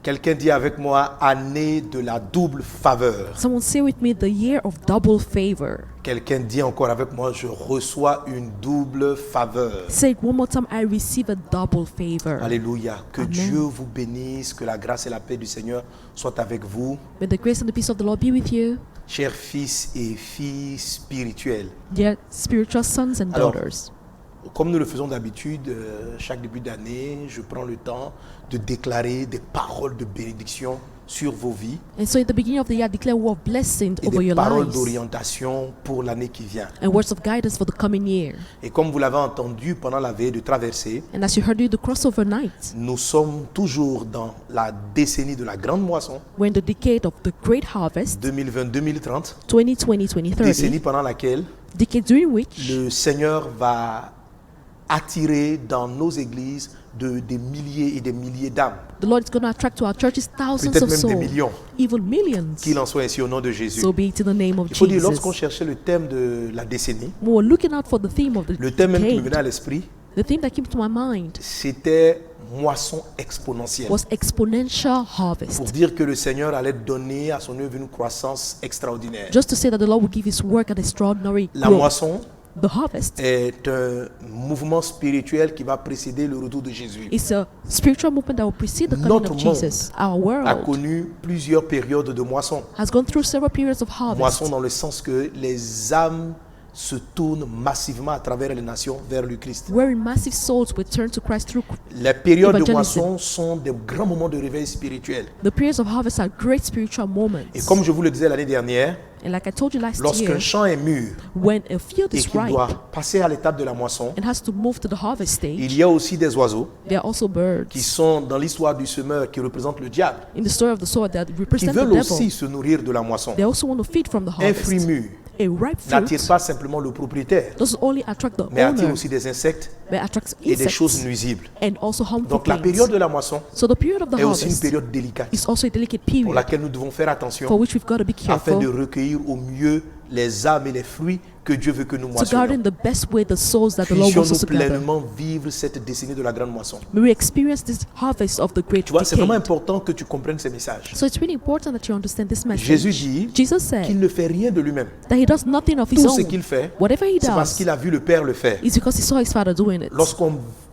Quelqu'un dit avec moi, année de la double faveur. Someone say with me, the year of double favor. Quelqu'un dit encore avec moi, je reçois une double faveur. Say it one more time, I receive a double favor. Alléluia. Que Amen. Dieu vous bénisse, que la grâce et la paix du Seigneur soient avec vous, May the grace and the peace of the Lord be with you, chers fils et filles spirituels. dear spiritual sons and Alors, daughters. Comme nous le faisons d'habitude, chaque début d'année, je prends le temps de déclarer des paroles de bénédiction sur vos vies And so at the beginning of the year, I declare a word of blessing et over des your paroles lives d'orientation pour l'année qui vient. and words of guidance for the coming year. Et comme vous l'avez entendu pendant la veillée de traversée, And as you heard it, the crossover night, nous sommes toujours dans la décennie de la grande moisson, we're in the decade of the great harvest, 2020-2030, 2020-2030, décennie pendant laquelle decade during which le Seigneur va attirer dans nos églises des milliers et des milliers d'âmes. the Lord is going to attract to our churches thousands Peut-être of même des souls, millions. even millions. Qu'il en soit ainsi au nom de Jésus. So be it in the name of Il faut dire, Jesus. lorsqu'on cherchait le thème de la décennie, We were looking out for the theme of the le thème même qui me venait à decade. l'esprit, The theme that came to my mind c'était moisson exponentielle. was exponential harvest. Pour dire que le Seigneur allait donner à son œuvre une croissance extraordinaire. Just to say that the Lord would give His work an extraordinary La growth. moisson The harvest est un mouvement spirituel qui va précéder le retour de Jésus. is a spiritual movement that will precede the coming Notre of monde Jesus. Our A world connu plusieurs périodes de moisson. has gone through several periods of harvest. Moisson dans le sens que les âmes se tournent massivement à travers les nations vers le Christ. Wherein massive souls will turn to Christ through Les périodes de Evangelism. moisson sont des grands moments de réveil spirituel. the periods of harvest are great spiritual moments. Et comme je vous le disais l'année dernière, And like I told you last lorsqu'un year, champ est mûr when a field et is qu'il ripe doit passer à l'étape de la moisson, and has to move to the harvest stage, il y a aussi des oiseaux there are also birds qui sont dans l'histoire du semeur qui représentent le diable, in the story of the soil that qui represent the veulent devil. aussi se nourrir de la moisson. They also want to feed from the Un fruit harvest. mûr A ripe n'attire fruit pas simplement le propriétaire, doesn't only attract the mais attire owner, aussi des insectes but attracts et des choses insects nuisibles. and also harmful Donc la things. période de la moisson So the period of the est aussi une harvest période délicate is also a delicate pour period laquelle nous devons faire for attention which we've got to be afin de careful recueillir au mieux les âmes et les fruits que Dieu veut que nous to moissonnions. guard in the best way the souls that the Lord wants us Puissions-nous to gather. pleinement vivre cette décennie de la grande moisson. May we experience this harvest of the great Tu vois, c'est vraiment decade. important que tu comprennes ces messages. So it's really important that you understand this message. Jésus dit Jesus qu'il said ne fait rien de lui-même. that he does nothing of his Tout ce own. qu'il fait, Whatever he c'est parce does qu'il a vu le Père le faire. is because he saw his father doing it.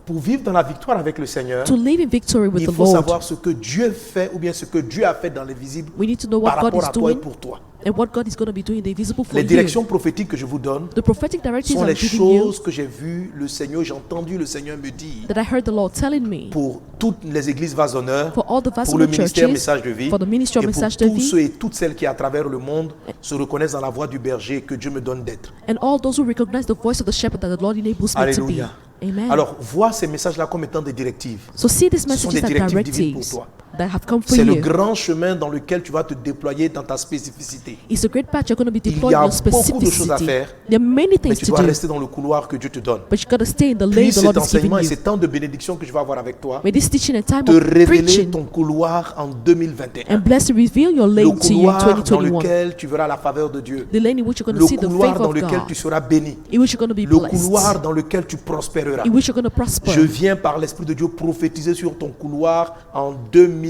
Pour vivre dans la victoire avec le Seigneur, To live in victory with il the faut Lord, savoir ce que Dieu fait ou bien ce que Dieu a fait dans l'invisible we need to know par what God rapport is à toi et doing pour toi. and what God is going to be doing in the invisible for Les you. directions prophétiques que je vous donne The prophetic directives sont I'm les giving you choses que j'ai vues le Seigneur, j'ai entendu le Seigneur me dire that I heard the Lord telling me pour toutes les églises Vase d'honneur, for all the pour le Vassal ministère churches, Message de Vie, for the ministry of et pour Message de tous Vie, ceux et toutes celles qui à travers le monde se reconnaissent dans la voix du berger que Dieu me donne d'être. and all those who recognize the voice of the shepherd that the Lord enables me to be. Alléluia. Amen. Alors, vois ces messages-là comme étant des directives. So see these Ce sont messages des as directives divines pour directives toi. that have come for C'est le you. grand chemin dans lequel tu vas te déployer dans ta spécificité. It's a great path you're going to be Il y deployed a in your beaucoup de choses à specificity. faire, There are many Mais things tu to dois do, rester dans le couloir que Dieu te donne. but you got to stay in the lane Puis the cet Lord is giving enseignement et you. ces temps de bénédiction que je vais avoir avec toi May this teaching and time te of révéler preaching ton couloir en 2021. and bless to reveal your Le lane to you in couloir dans 2021. lequel tu verras la faveur de Dieu. The lane in which you're going Le to see the couloir favor dans of lequel God, tu seras béni. in which you're going to be Le blessed, couloir dans lequel tu prospéreras. in which you're going to prosper. Je viens par l'Esprit de Dieu prophétiser sur ton couloir en 2021.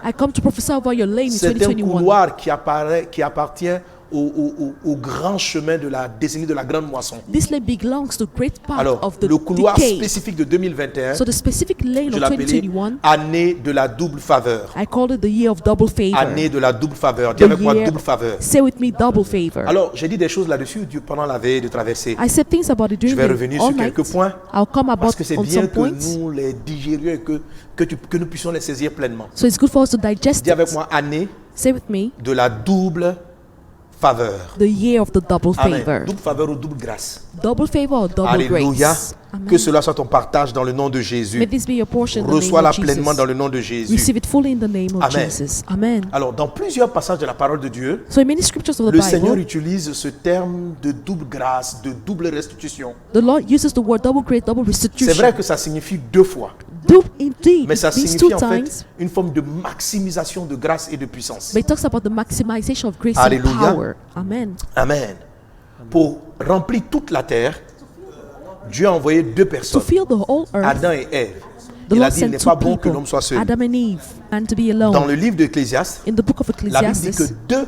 I come to prophesy over your lane in C'est un 2021. couloir qui appartient au grand chemin de la décennie de la grande moisson. This lane belongs to great part Alors, of the le couloir decade. spécifique de 2021, So the specific lane je of l'appelais 2021, année de la double faveur. I call it the year of double favor. Année de la double faveur. Dis The avec moi year- double faveur. Say with me, double favor. Alors, j'ai dit des choses là-dessus pendant la veille de traversée. I said things about it Je during vais the revenir all sur night. quelques points I'll come about parce que c'est on bien some que points. nous les digérions et que nous puissions les saisir pleinement. So it's good for us to digest Dis avec it. moi année Say with me, de la double faveur. the year of the double Amen. favor. Double faveur ou double grâce. Double favor or double Alléluia. grace. Amen. Que cela soit ton partage dans le nom de Jésus. May this be your portion in the name Reçois-la of pleinement Jesus. dans le nom de Jésus. Receive it fully in the name of Amen. Jesus. Amen. Alors, dans plusieurs passages de la parole de Dieu, So in many scriptures of the le Seigneur Bible, utilise ce terme de double grâce, de double restitution. the Lord uses the word double grace, double C'est restitution. vrai que ça signifie deux fois, Do indeed, mais ça it means signifie two en times, fait une forme de maximisation de grâce et de puissance. but it talks about the maximization of grace Alléluia. and power. Amen. Amen. Pour remplir toute la terre, Dieu a envoyé deux To personnes, fill the whole earth, Adam et Ève. The Il a Lord dit, il n'est sent pas two bon que people, l'homme soit seul. Adam and Eve, and to be Dans alone. le livre d'Ecclésiaste, In the book of la Bible dit que Ecclesiastes, deux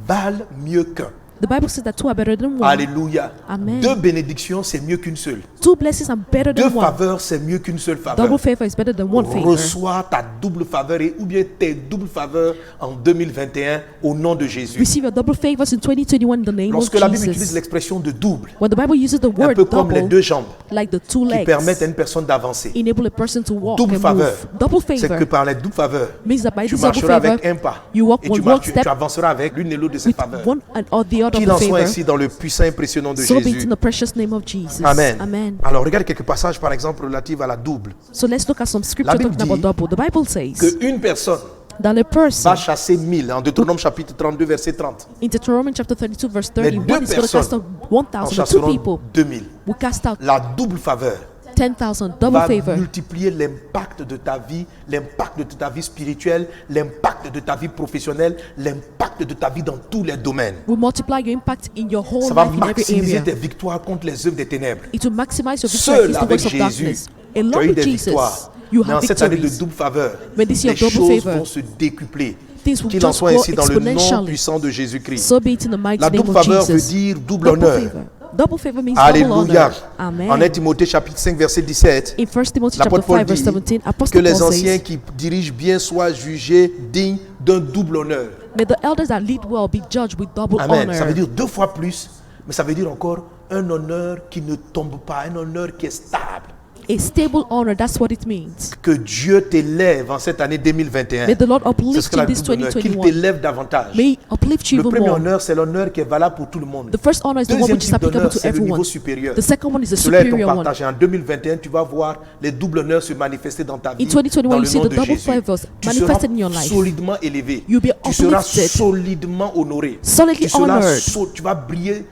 valent mieux qu'un. the Bible says that two are better than one. Alléluia. Amen. Deux bénédictions, c'est mieux qu'une seule. Two blessings are better Deux than one. faveurs, c'est mieux qu'une seule faveur. Double favor is better than one favor. Reçois ta double faveur et ou bien tes doubles faveurs en 2021 au nom de Jésus. Receive your double favors in 2021 in the name of Lorsque la Bible utilise Jesus. l'expression de double, When the Bible uses the un word peu comme les double, deux jambes like the two qui legs, permettent à une personne d'avancer. enable a person to walk Double and faveur, move. Double c'est que favor par les doubles faveurs, means that by tu this double marcheras favor, avec un pas you walk et tu, one tu step avanceras avec l'une et l'autre de ces with faveurs. one and or the other Qu'il of en the soit favor. ainsi dans le puissant et précieux nom de So be it Jésus. in the precious name of Jesus. Amen. Amen. Alors regarde quelques passages par exemple relatifs à la double. So let's look at some scripture La Bible talking about dit double. The Bible says Qu'une personne that a person, va chasser 1000 en Deutéronome chapitre 32 verset 30. in Deuteronomy chapter 32 verse Mais 30, deux one is going to cast personnes out En 1,000, but two chasseront people 2000. will cast out La double faveur 10,000. Double va favor multiplier l'impact de ta vie, l'impact de ta vie spirituelle, l'impact de ta vie professionnelle, l'impact de ta vie dans tous les domaines. will multiply your impact in your whole Ça va life in every maximiser area. tes victoires contre les œuvres des ténèbres. It will maximize your victory Seul against the avec works of Jésus, darkness. tu Along as eu with des Jesus, victoires. you Mais en have cette année de victories. double faveur, When this year les of double choses favor, vont se décupler. things will Qu'il en just soit grow ainsi dans le nom exponentially. puissant de Jésus-Christ. So be it in the mighty La name double of faveur veut Jesus. dire double Double honneur. favor. Double favor means double Alléluia. honor. Amen. En 1 Timothée chapitre 5 verset 17, In 1 Timothy chapter l'apôtre Paul 5 verse dit 17, que Apostle les Paul anciens says, qui dirigent bien soient jugés dignes d'un double honneur. may the elders that lead well be judged with double Amen. Ça honor. veut dire deux fois plus, mais ça veut dire encore un honneur qui ne tombe pas, un honneur qui est stable. A stable honor, that's what it means. Que Dieu t'élève en cette année 2021. May the Lord C'est ce uplift que you la this double honneur, qu'il 2021. t'élève davantage. May he uplift you Le even premier more. honneur, c'est l'honneur qui est valable pour tout le monde. The first honor is the one Deuxième which is type applicable d'honneur, to c'est le niveau everyone. supérieur. The second one is the Cela est ton superior one. partage. Et en 2021, tu vas voir les doubles honneurs se manifester dans ta vie. In 2021, dans you le see nom the de double Jésus. favors Tu seras manifested in your life. solidement élevé. You'll be Tu seras uplifted. solidement honoré. Solidly Tu seras honored. tu vas briller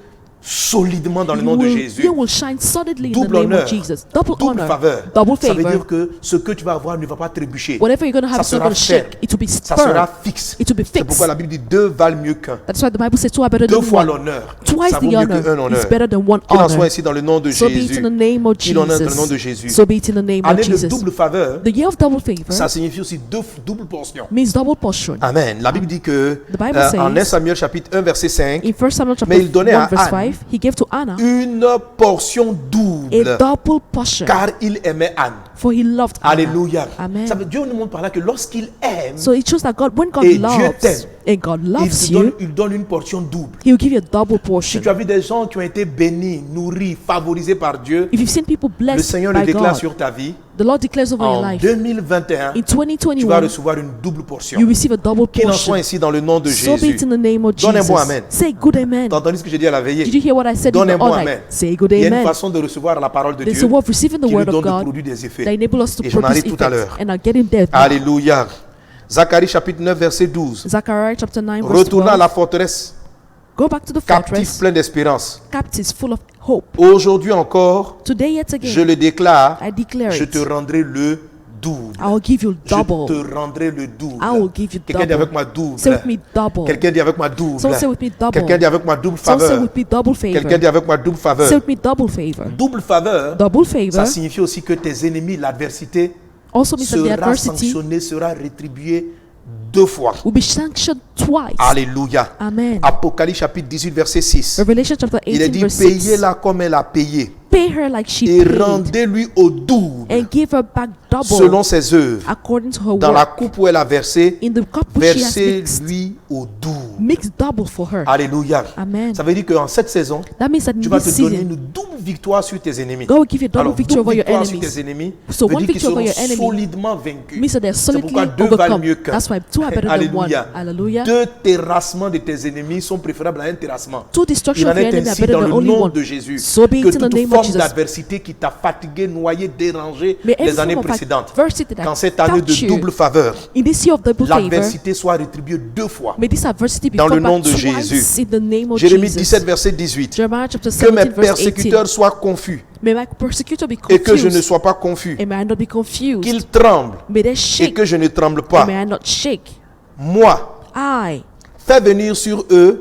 solidement dans le nom de Jésus. You will shine solidly in the Double name honneur, of Jesus. Double double honor, faveur. double Ça veut dire favor. que ce que tu vas avoir ne va pas trébucher. Whatever you're going to have, Ça it's not going to sera shake. ferme. It will be Ça sera firm. fixe. It will be C'est pourquoi fixed. la Bible dit deux valent mieux qu'un. That's why the Bible says two are better Deux than fois one. l'honneur. Twice Ça vaut the mieux honor qu'un honneur. is better than one Qu'il en soit honor. ainsi dans le nom de So be it Jésus. in the name of Qu'il en est dans le nom de Jesus. Jésus. So be it in the name of Année de Jesus. double faveur, The year of double favor ça signifie aussi double portion. means double portion. Amen. La Bible dit que The Bible en says- 1 Samuel chapitre 1 verset 5, In 1 Samuel Mais il donnait à chapter 1 verse Anne 5, he gave to Anna une portion a double double portion, car il aimait Anne. for he loved Anna. Alléluia. Amen. Ça veut, Dieu nous montre par là que lorsqu'il aime, So it shows that God, when God Et Dieu loves, t'aime. and God il loves te you, donne une portion double. he will give you a double Si portion. tu as vu des gens qui ont été bénis, nourris, favorisés par Dieu, If you've seen people le blessed Seigneur le by déclare God, sur ta vie. the Lord declares over your En life, 2021, in tu vas 2021, recevoir une double portion. you receive a double Qu'il en soit portion. ainsi dans le nom de So be Jésus. it in the name of Donne un Jesus. bon amen. Say good amen. T'as entendu ce que j'ai dit à la veillée? Did you hear what I said Donne in un the bon all night? amen. Say good Il y a une amen. façon de recevoir la parole de There's Dieu a way of receiving the qui nous word of donne de God produire des effets. that enable us to Et j'en produce arrive tout à effects. l'heure. And I'll get in there. Alléluia. Zacharie chapitre 9 verset 12. Zechariah chapter 9 verse Retournant à 12. la forteresse, Go back to the captif fortress, plein d'espérance. captives full of hope. Aujourd'hui encore, Today yet je again, le déclare, I declare je it. te rendrai le double. I will give you Je double. te rendrai le double. I will give you Quelqu'un dit avec double. moi double. Say with me double. Quelqu'un dit avec moi double. Someone say with me double. Quelqu'un dit avec moi double Someone say faveur. with me double Quelqu'un favor. dit avec moi double faveur. Say with me double favor. Double faveur, Double ça favor signifie aussi que tes ennemis, l'adversité, also means that the sera adversity sanctionné, sera rétribué deux fois. will be sanctioned twice. Alléluia. Amen. Apocalypse chapitre 18 verset 6. Revelation chapter Il est 18 dit, verse 6. payez-la comme elle a payé Pay her like she et paid rendez-lui au double and give her back double selon ses œuvres. according to her Dans la work. coupe où elle a versé, In the cup which she has mixed, versez-lui au double. mix double for her. Alléluia. Amen. Ça veut dire qu'en cette saison, That means that in tu vas this te donner season, une double victoire sur tes ennemis. God will give you double Alors, victory double over your victoire sur enemies. tes ennemis So veut one dire qu'ils victory over seront your enemy solidement vaincus. means that they're C'est pourquoi solidly deux valent overcome. mieux qu'un. That's why two are better than one. Alléluia. Hallelujah. Deux terrassements de tes ennemis sont préférables à un terrassement. Two Il destruction en of your est enemy are ainsi better dans than le only nom one. de Jésus. So be Que it in the toute name of forme Jesus. d'adversité qui t'a fatigué, noyé, dérangé May every les années form of précédentes, adversity that qu'en cette année de captured double faveur, in this year of double favor, l'adversité soit rétribuée deux fois. may this adversity be Dans le fought nom back de twice Jésus. in the name of Jérémie Jesus. 17 verset 18. Jeremiah chapter Que mes 17 verse 18. persécuteurs soient confus May my persecutor be et que je ne confused, sois pas confus. and may I not be confused. Qu'ils tremblent May they et shake, que je ne tremble and pas. may I not shake. Moi, I fais venir sur eux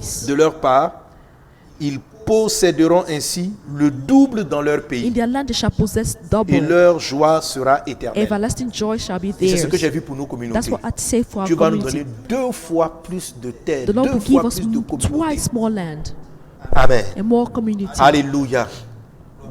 voice. de leur part, ils posséderont ainsi le double dans leur In pays their land they shall possess et double. leur joie sera éternelle. Everlasting joy shall be Et c'est ce que j'ai theirs. vu pour nos That's communautés. what I say for our Dieu va nous donner community. 2 fois plus de terre, The Lord 2 will give fois us plus de communautés. twice more land Amen. and more community. Alléluia.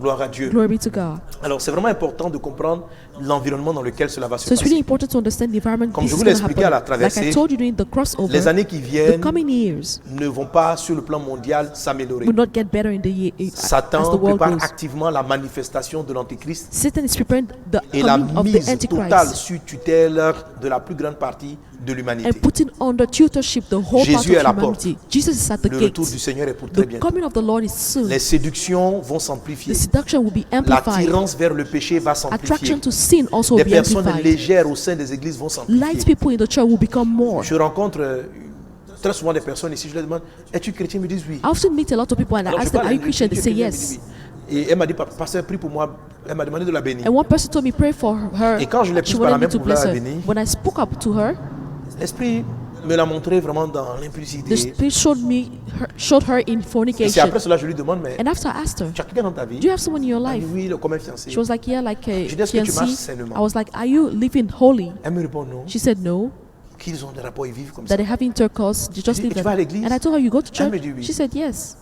Gloire à Dieu. Glory be to God. Alors c'est vraiment important de comprendre l'environnement dans lequel cela va se So it's really passer. important to understand the environment Comme this je is vous l'ai going to expliqué à la happen. Like traversée, I told you during the crossover, Les années qui the viennent coming years ne vont pas sur le plan mondial s'améliorer. will not get better in the year as Satan the world prépare goes. activement la manifestation de l'Antéchrist Satan is preparing the et la coming of the mise totale Antichrist sur tutelle de la plus grande partie de l'humanité. and putting under tutorship the whole part Jésus est à la of humanity. Jesus is at the Le gate. retour du Seigneur est pour très The bientôt. coming of the Lord is soon. Les séductions vont s'amplifier. The seduction will be amplified. L'attirance vers le péché va s'amplifier. Attraction to sin also Des will be personnes amplified. légères au sein des églises vont Light s'amplifier. people in the church will become more. Je rencontre très souvent des personnes ici, je leur demande, es-tu chrétien? Ils me disent oui. I often meet a lot of people and I Alors, je ask them, parle are you anglais, Christian? tu They es say chrétien? yes. Il me dit oui. Et elle m'a dit, pasteur, prie pour moi. Elle m'a demandé de la bénir. And one person told me, pray for her. Et quand je l'ai She prise par la wanted me main to pour vouloir bless la her. bénir, When I spoke up to her, l'Esprit me l'a montré vraiment dans the l'impudicité. Spirit showed her in Et c'est fornication. après cela, je lui demande, mais And after I asked her, tu as quelqu'un dans ta vie? do you have someone in your Elle life? dit oui, comme un fiancé. She was like, yeah, like a Je dis, est-ce que tu marches fiancé. sainement? I was like, are you living holy? Elle me répond non. She said no, Qu'ils ont des rapports, ils vivent comme that ça. they have intercourse, they just dis, live tu vas à it. l'église? And I told her, you go to Elle me church? dit oui. She said yes.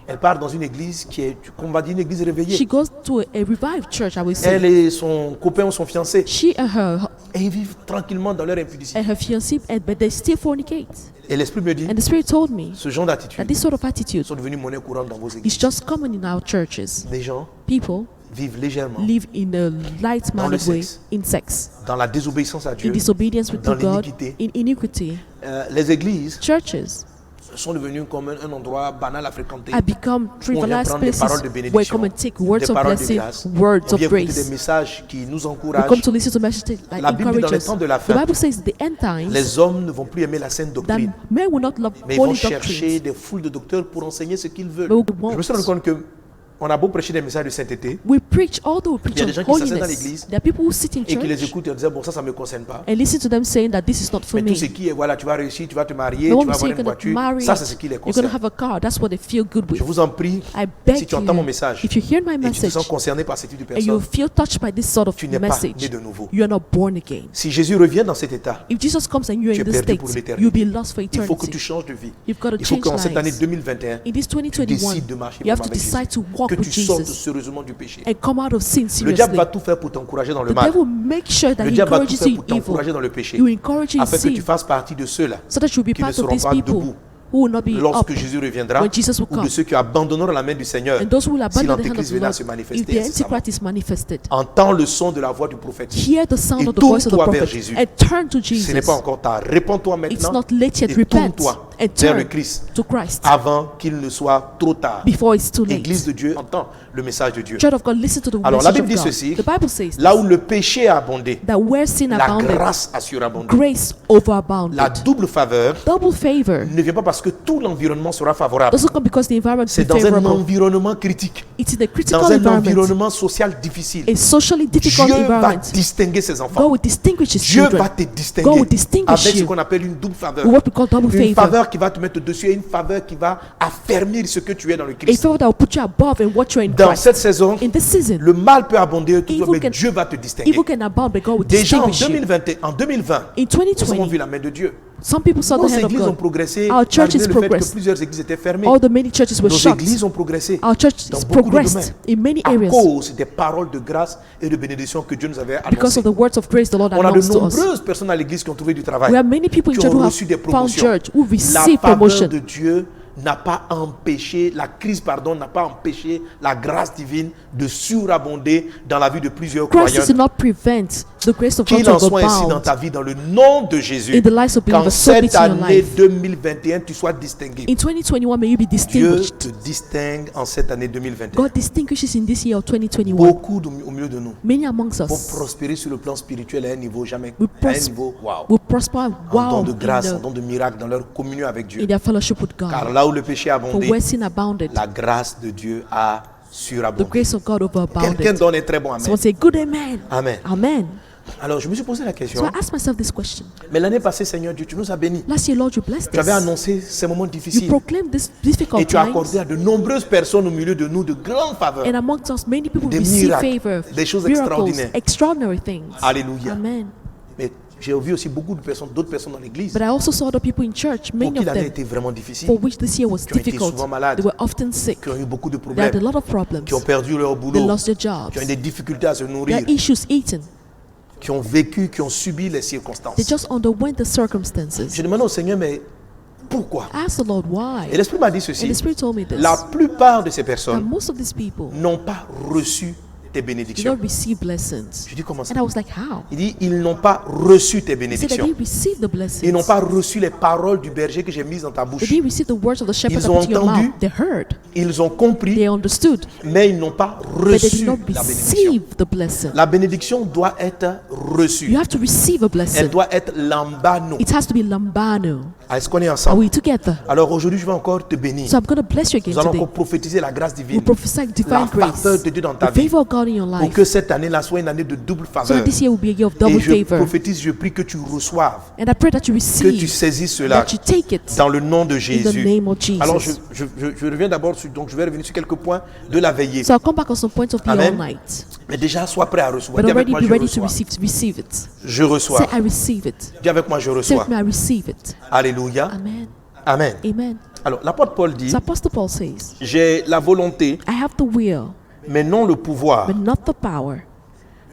Elle part dans une église qui est, qu'on va dire, une église réveillée. She goes to a revived church, I will Elle say. et son copain ou son fiancé. She and Et ils vivent tranquillement dans leur impudicité. her fiancé, but they still fornicate. Et l'Esprit me dit, And the Spirit told me ce genre that d'attitude this sort of attitude sont devenus monnaie courante dans vos is églises. just common in our churches. Les gens People vivent légèrement live in a light-minded le way, sexe. in sex, dans la désobéissance à in Dieu. disobedience dans to God, l'iniquité. in iniquity. Les églises Churches sont devenues comme un endroit banal à fréquenter. have become Où on vient trivialized prendre des paroles places de where bénédiction, come and take words des of paroles de blessing, grâce. words On of vient écouter des grace. messages qui nous We encouragent. come to listen to messages like La Bible, dans encourage les us. temps de la The fin, Bible says the end times Les hommes ne vont plus aimer la sainte that doctrine, men will not love mais ils vont holy chercher doctrines. des foules de docteurs pour enseigner ce qu'ils veulent. But we Je me suis rendu compte que on a beau prêcher des messages de sainteté We preach, although we preach Il y a des gens on qui s'assoient dans holiness, l'église there are people who sit in et qui les church écoutent et disent bon ça me concerne pas. and listen to them saying that this is not for Mais me. tout ce qui est voilà tu vas réussir, tu vas te marier, The tu one vas who say avoir you're une going to voiture, marry, ça c'est ce qui les you're going to concerne. have a car, that's what they feel good with. Je vous en prie, I beg si tu entends mon you, message if you hear my et tu te message sens concerné par ce type de and you personne, feel touched by this sort of tu n'es pas message, né de nouveau. you are not born again. Si Jésus revient dans cet état, If Jesus comes and you're tu in es this perdu pour state, l'éternité. you'll be lost for il faut que eternity. tu changes de vie. You've got to Il faut change qu'en cette année lives. 2021, In this tu 2021, décides de marcher you have vraiment to avec decide Jésus. to walk Que with tu sortes Jesus sérieusement du péché. and come out of sin Le diable seriously. va tout faire pour t'encourager dans le The mal. devil make sure that Le he diable va tout encourages faire you pour in evil. t'encourager dans le péché. He will encourage you in Afin que tu sin fasses partie de ceux-là so that you'll be qui ne part of seront these pas people debout who will not be up lorsque Jésus reviendra, when Jesus will ou de come. ceux qui abandonneront la main du Seigneur And those who will si abandon the hand of l'Antéchrist the venait à Lord se if manifester the incessamment. Antichrist is manifested. Entends le son de la voix du prophète. Hear the sound Et of the voice of the tourne-toi vers prophet Jésus. and turn to Ce n'est Jesus. pas encore tard. Réponds-toi It's maintenant not late yet. et Repent tourne-toi and vers le turn Christ to Christ avant qu'il ne soit trop tard. before it's too late. Église de Dieu, entends le message de Dieu. Child of God, listen to the Alors la message Bible of dit God. ceci, The Bible says là où le péché a abondé, that where sin la abounded, grâce a surabondé. grace La overabounded. double faveur Double favor ne vient pas parce que tout l'environnement sera favorable. doesn't come because the environment is C'est dans un favorable. environnement critique, It's in a critical dans un environment, environnement social difficile. a socially difficult Dieu va environment. distinguer ses God enfants. will distinguish His Dieu children. va te God distinguer will distinguish avec ce you qu'on appelle une double faveur. with what we call double Une favor. faveur qui va te mettre dessus et une faveur qui va affermir ce que tu es dans le A Christ. favor that will put you above and what you're in Dans Christ. cette saison, In this season, le mal peut abonder, tout Evil ça, mais can- Dieu va te distinguer. evil can abound, but God will Déjà en distinguish you. 2020, In nous avons 2020, vu la main de Dieu. some people saw Nos the hand of églises ont God. progressé Our churches malgré le fait que progressed. plusieurs églises étaient fermées. All the many churches were Nos shut. églises ont progressé Our churches dans beaucoup de progressed domaines in many à areas cause des paroles de grâce et de bénédiction que Dieu nous avait because annoncées. of the words of grace the Lord On a de announced to us. nombreuses personnes à l'église qui ont trouvé du travail, We have many people in qui church ont who have reçu des found promotions. church, who La receive faveur promotion. de Dieu n'a pas empêché, la crise, pardon, n'a pas empêché la grâce divine de surabonder dans la vie de plusieurs Christ croyants. did not prevent the grace of God Qu'il to en soit ainsi dans abound. ta vie, dans le nom de Jésus. In the lives of Qu'en believers, so be cette it in your année life. 2021, tu sois distingué. In 2021, may you be Dieu distinguished. te distingue en cette année 2021. God distinguishes in this year of 2021. Beaucoup au milieu de nous Many amongst vont us prospérer sur le plan spirituel à un niveau jamais, will à un pros- niveau wow, will prosper en wow don de grâce, en in, don de miracle dans leur communion avec Dieu. in their fellowship with Car God. là où le péché a For abondé, where sin abounded, la grâce de Dieu a the surabondé. grace of God Quelqu'un overabounded. donne un très bon amen. Someone say, good amen. Amen. Amen. Alors je me suis posé la question. So I asked myself this question. Mais l'année passée, Seigneur Dieu, tu nous as bénis. Last year, Lord, you blessed Tu avais us. annoncé ces moments You difficiles. proclaimed this Et difficult tu as times. accordé à de nombreuses personnes au milieu de nous de grandes faveurs. And amongst us, many people Des receive miracles, favor, des choses miracles, extraordinaires. extraordinary things. Alléluia. Amen. Mais j'ai vu aussi beaucoup de personnes, d'autres personnes dans l'église But I also saw other people in church, pour many qui of l'année them, était vraiment difficile, for which this year was qui ont été difficult. souvent malades, They were often sick. qui ont eu beaucoup de They had a problèmes, lot of problems. qui ont perdu leur They boulot, lost their jobs. qui ont eu des difficultés à se They nourrir, had issues eating. qui ont vécu, qui ont subi les circonstances. They just underwent the circumstances. J'ai demandé au Seigneur, mais pourquoi? I asked the Lord why. Et l'Esprit m'a dit And ceci, the Spirit told me this. la plupart de ces That personnes most of these people n'ont pas reçu tes did bénédictions. not receive blessings. Je dis comment ça? And I was like, how? Il dit, ils n'ont pas reçu tes He said that bénédictions. they received the blessings. Ils n'ont pas reçu les paroles du berger que j'ai mises dans ta They bouche. didn't receive the words of the shepherd Ils that ont put in your entendu. mouth. They heard. Ils ont compris, They understood. mais ils n'ont pas But they did reçu not la bénédiction. receive the blessing. La bénédiction doit être reçue. You have to receive a Elle blessing. doit être lambano. It has to be lambano. Est-ce qu'on est Are ensemble? we together? Alors aujourd'hui, je vais encore te bénir. So I'm going to bless you again Nous allons today. encore prophétiser la grâce We divine. prophesy divine La grace. faveur de Dieu dans ta The vie. favor of God in your Pour life. que cette année-là soit une année de double So faveur. that this year will be a year of Et double je favor. prophétise, je prie que tu reçoives, And I pray that you que tu receive, saisisses cela that you take it dans le nom de in the Jésus. name of Jesus. Alors je reviens d'abord sur, donc je vais revenir sur quelques points de la veillée. So I'll come back on some points of the Amen. all night. Mais déjà, sois prêt à recevoir. But Dis avec already moi, be je ready to reçois. receive it. Je reçois. Say, I receive it. Dis avec moi, je Say reçois. with me, I receive it. Alléluia. Amen. Amen. Amen. Alors, l'apôtre Paul dit, So Apostle Paul says, j'ai la volonté, I have the will, mais non le pouvoir but not the power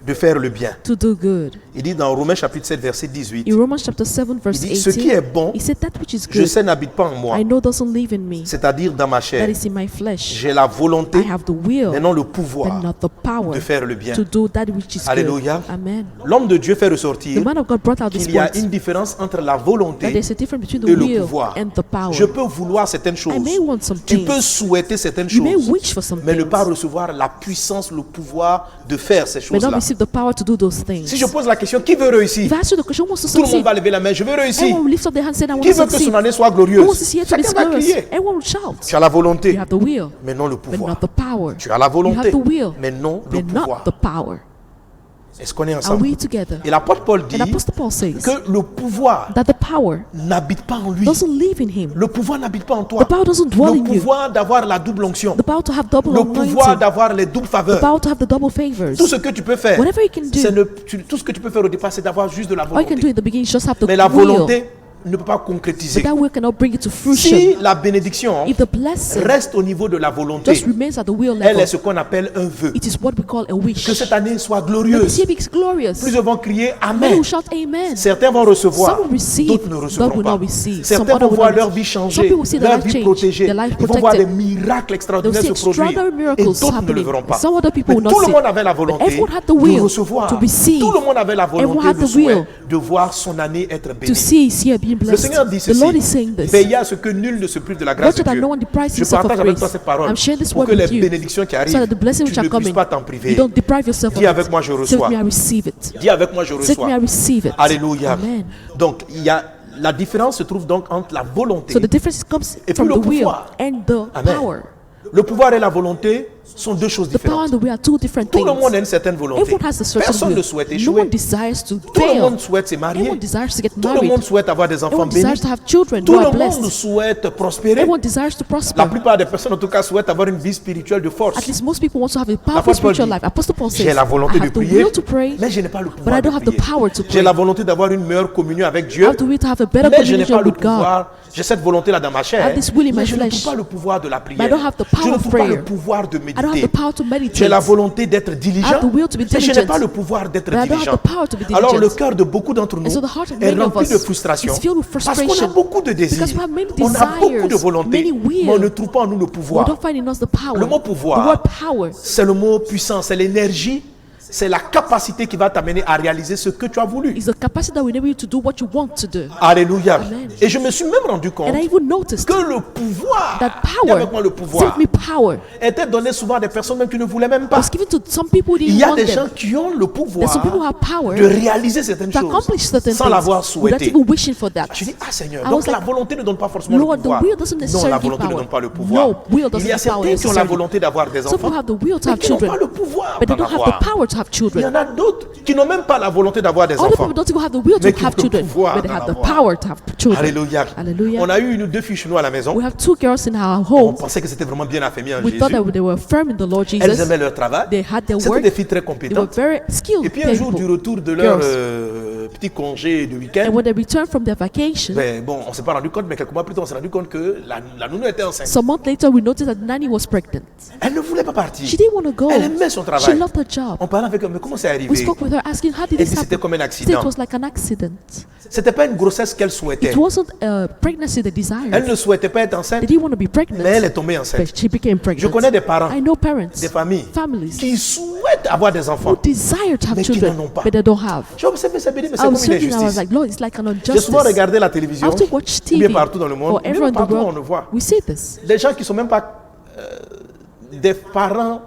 de faire le bien. to do good. Il dit dans Romains chapitre 7, verset 18, In Romans chapter 7, verse Il dit, ce qui est 18, bon, he said, that which is je good, sais n'habite pas en moi, I know doesn't live in me, c'est-à-dire dans ma that chair. is in my flesh. J'ai la volonté, I have the will, mais non le but pouvoir not the power de faire le bien. to do that which is Alléluia. good. Amen. L'homme de Dieu fait The ressortir man of God brought out this qu'il y a point, une différence entre la that volonté there's a difference between et the le will pouvoir. and the power. Je peux vouloir certaines choses. I may want some Tu things. peux souhaiter certaines You may choses, wish for some mais ne things, pas recevoir la puissance, le pouvoir de faire ces but not choses-là. receive the power to do those things. Si je pose la question, qui veut réussir? If I ask you the question, who wants to Tout le monde succeed? va lever la main, je veux réussir. Everyone will lift up their hand and say, I want Qui to veut que succeed. son année soit Who wants to glorieuse? see it to be Chacun va glorious? crier. Everyone will shout. Tu as la volonté, You have the will, mais non le but pouvoir. not the power. Tu as la You volonté, have the will, mais non le but not pouvoir. the power. Est-ce qu'on est Are ensemble? we together? Et l'apôtre Paul dit And Apostle Paul says que le pouvoir that the power n'habite pas en lui. doesn't live in him. Le pouvoir n'habite pas en toi. The power doesn't dwell Le in you. pouvoir d'avoir la double onction. The power to have double Le pouvoir anointing. d'avoir les doubles The faveurs. power to have the double favors. Tout ce que tu peux faire, Whatever you can do, tout ce que tu peux faire au départ, c'est d'avoir juste de la all you can do volonté. in the beginning is just have the Mais la will. volonté ne peut pas But concrétiser. that will cannot bring it to fruition. Si la bénédiction If the blessing reste au niveau de la volonté, just remains at the will elle level, est ce qu'on appelle un vœu. it is what we call a wish. Que cette année soit That this glorieuse. year is glorious. Plusieurs vont crier Many Amen. will shout amen. Certains vont recevoir, Some will receive, d'autres ne God recevront will pas. not receive. Some Certains other vont will voir not leur receive. vie Some changer, people will see their leur life vie change, protégée. their life Ils vont voir des protected. miracles They'll extraordinaires see se produire. extraordinary Et miracles d'autres ne le happening. verront pas. Some other people Mais will not tout le see. monde avait la But volonté everyone had the de will recevoir. to receive. Tout le monde avait la Everyone volonté, had le the will souhait de voir son année être to bénie. see his year being Le blessed. Seigneur dit The Lord is saying ceci, this. veillez à ce que nul ne se prive de la grâce Watch de that Dieu. no one deprives Je himself partage of avec toi grace. cette parole I'm sharing this pour word que les with you bénédictions qui so arrivent, that the blessings tu which ne are puisses coming, pas t'en priver. you don't deprive yourself of Dis avec moi, je it. Say with reçois. me, I receive it. Dis avec moi, je Say with reçois. me, I receive it. Alléluia. Amen. Donc, il y a la différence se trouve donc entre la volonté So the difference comes et from puis le the will pouvoir. and the Amen. power. Le pouvoir et la volonté sont deux choses The power différentes. and the will are two different Tout things. le monde a une certaine volonté. Everyone has a certain Personne will. ne souhaite No échouer. one desires to Tout le fail. monde souhaite se marier. Everyone desires to get Tout le married. monde souhaite avoir des enfants Everyone bénis. desires to have children Tout who le are monde blessed. souhaite prospérer. Everyone desires to La prosper. plupart des personnes, en tout cas, souhaitent avoir une vie spirituelle de force. At least most people want to have a powerful L'apôtre Paul spiritual dit, life. Apostle Paul says, j'ai la volonté I de have the prier, will to pray, mais je n'ai pas le but pouvoir I de don't have the prier. power to J'ai pray. la volonté d'avoir une meilleure communion avec I Dieu, have the will to have a better mais je n'ai pas communication le with God. pouvoir. J'ai cette volonté-là dans ma I chair, have this will in mais my je ne flesh. trouve pas le pouvoir de la prière. But I don't have the Je power ne of trouve pas le prayer. pouvoir de I don't have méditer. the power to meditate. J'ai la volonté d'être diligent, I have the will to be mais je n'ai diligent. pas le pouvoir d'être But I don't have diligent. the power to be diligent. Alors le cœur de beaucoup d'entre nous And so the heart of est many of rempli us de frustration is filled with parce qu'on a frustration. beaucoup de désirs, Because we have many on a beaucoup de desires, volonté, many will. mais on ne trouve pas en nous le We pouvoir. don't find in us the power. Le mot pouvoir, The word power c'est le mot puissant, c'est l'énergie, c'est la capacité qui va t'amener à réaliser ce que tu as voulu. is the capacity that will enable you to do what you want to do. Alléluia. Amen. Et je me suis même rendu compte And I even noticed que le pouvoir, that dis power, avec moi le say pouvoir, with me power, était donné souvent à des personnes même qui ne voulaient même pas. was given to some people who Il didn't y a want des them. gens qui ont le pouvoir There's some people who have power de réaliser certaines to accomplish choses certain sans l'avoir things without souhaité. even wishing for that. Je dis, ah Seigneur, I donc was la like, volonté ne donne pas forcément Lord, le pouvoir. the will doesn't Non, necessarily la give volonté ne power. donne pas le pouvoir. No, will doesn't Il y a give power certains qui ont la necessarily. volonté d'avoir des Some enfants, people have the will to mais have qui n'ont children, pas le pouvoir but they d'en don't have the avoir. power to to have Il y children. en a d'autres qui n'ont même pas la volonté d'avoir des Other enfants. people don't even have the will to Mais qui have ont le children, pouvoir but they d'en have the avoir. power to have children. Alléluia. Hallelujah. On a eu deux filles chez nous à la maison. We have 2 girls in our On home. pensait que c'était vraiment bien affermi en We Jésus. thought that they were firm in the Lord Elles Jesus. aimaient leur travail. They had their C'était work. des filles très They were compétentes. very skilled Et puis un jour du people. retour de leur Girls. petit congé de week-end, And when they returned from their vacation, ben, bon, on ne s'est pas rendu compte, mais quelques mois plus tard, on s'est rendu compte que la nounou était enceinte. some months later, we noticed that Nanny was pregnant. Elle ne voulait pas partir. She didn't want to go. Elle aimait son She travail. loved her job. On parlait avec elle, mais comment c'est We arrivé? spoke with her, asking, how did Elle this dit c'était happen? comme un She said it accident. was like an accident. C'était pas une grossesse qu'elle souhaitait. It wasn't a pregnancy they Elle desired. ne souhaitait pas être enceinte, They didn't want to be mais elle pregnant, est tombée enceinte. but she became Je connais des pregnant. parents, I know parents, des familles families qui souhaitent avoir des who enfants. desire to have Mais qui children, n'en ont pas. but they don't have. J'ai observé ça, mais c'est I comme was une thinking, I was injustice. like, Lord, it's like an J'ai souvent injustice. regardé la télévision, After watch ou bien TV, partout dans le monde, or même everywhere in the partout on le world, voit. we see this. Des gens qui ne sont même pas des parents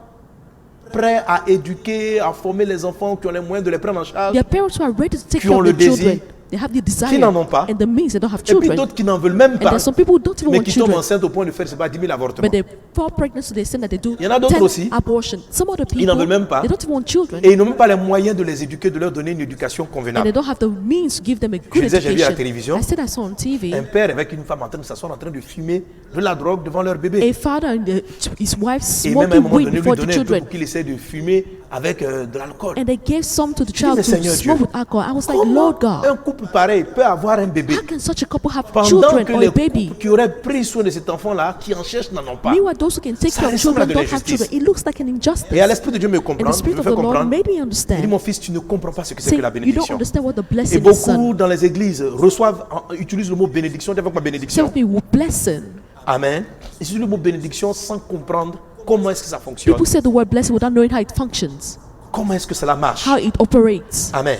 prêts à éduquer, à former les enfants, qui ont les moyens de les prendre en charge. Their parents who are ready to take Qui care ont of le their children, désir, they have the desire, qui n'en ont pas. and the means they don't have Et puis children. d'autres qui n'en veulent même And pas, there's some people who don't even mais want qui tombent children, enceintes au point de faire, je sais pas, 10 000 avortements. but they fall pregnant to the extent that they do Il y en a d'autres 10 aussi. abortions. Some other Ils n'en people, veulent même pas. they don't even want children, Et ils n'ont même pas les moyens de les éduquer, de leur donner une éducation and they convenable. don't have the means to give them a good disais, j'ai vu à la education. télévision, I said I saw on TV Un père avec une femme en train de s'asseoir, en train de fumer de la drogue devant leur bébé. a father and his wife Et même à un smoking moment weed donné, lui before the donner un peu children, pour qu'il essaie de fumer avec de l'alcool. and they gave some to the child mais to Seigneur smoke Dieu, with alcohol. I was like, Comment Lord God, un couple pareil peut avoir un bébé how can such a couple have pendant children que or les a baby? couples qui auraient pris soin de cet enfant-là, qui en cherchent, n'en ont pas. Meanwhile, those who can take Ça care of ressemble à children de don't have l'injustice. children. It looks like an injustice. Et à l'Esprit de Dieu me And comprend, the Spirit me of fait the Lord comprendre. made me Il dit, understand. mon fils, tu ne comprends pas ce que c'est Say, que la you don't bénédiction. understand what the Et blessing is, beaucoup son. dans les églises utilisent le mot bénédiction, avec ma Say bénédiction. with me, blessing. Amen. Ils utilisent le mot bénédiction sans comprendre comment est-ce que ça fonctionne. People say the word blessing without knowing how it functions, Comment est-ce que cela marche. how it operates. Amen.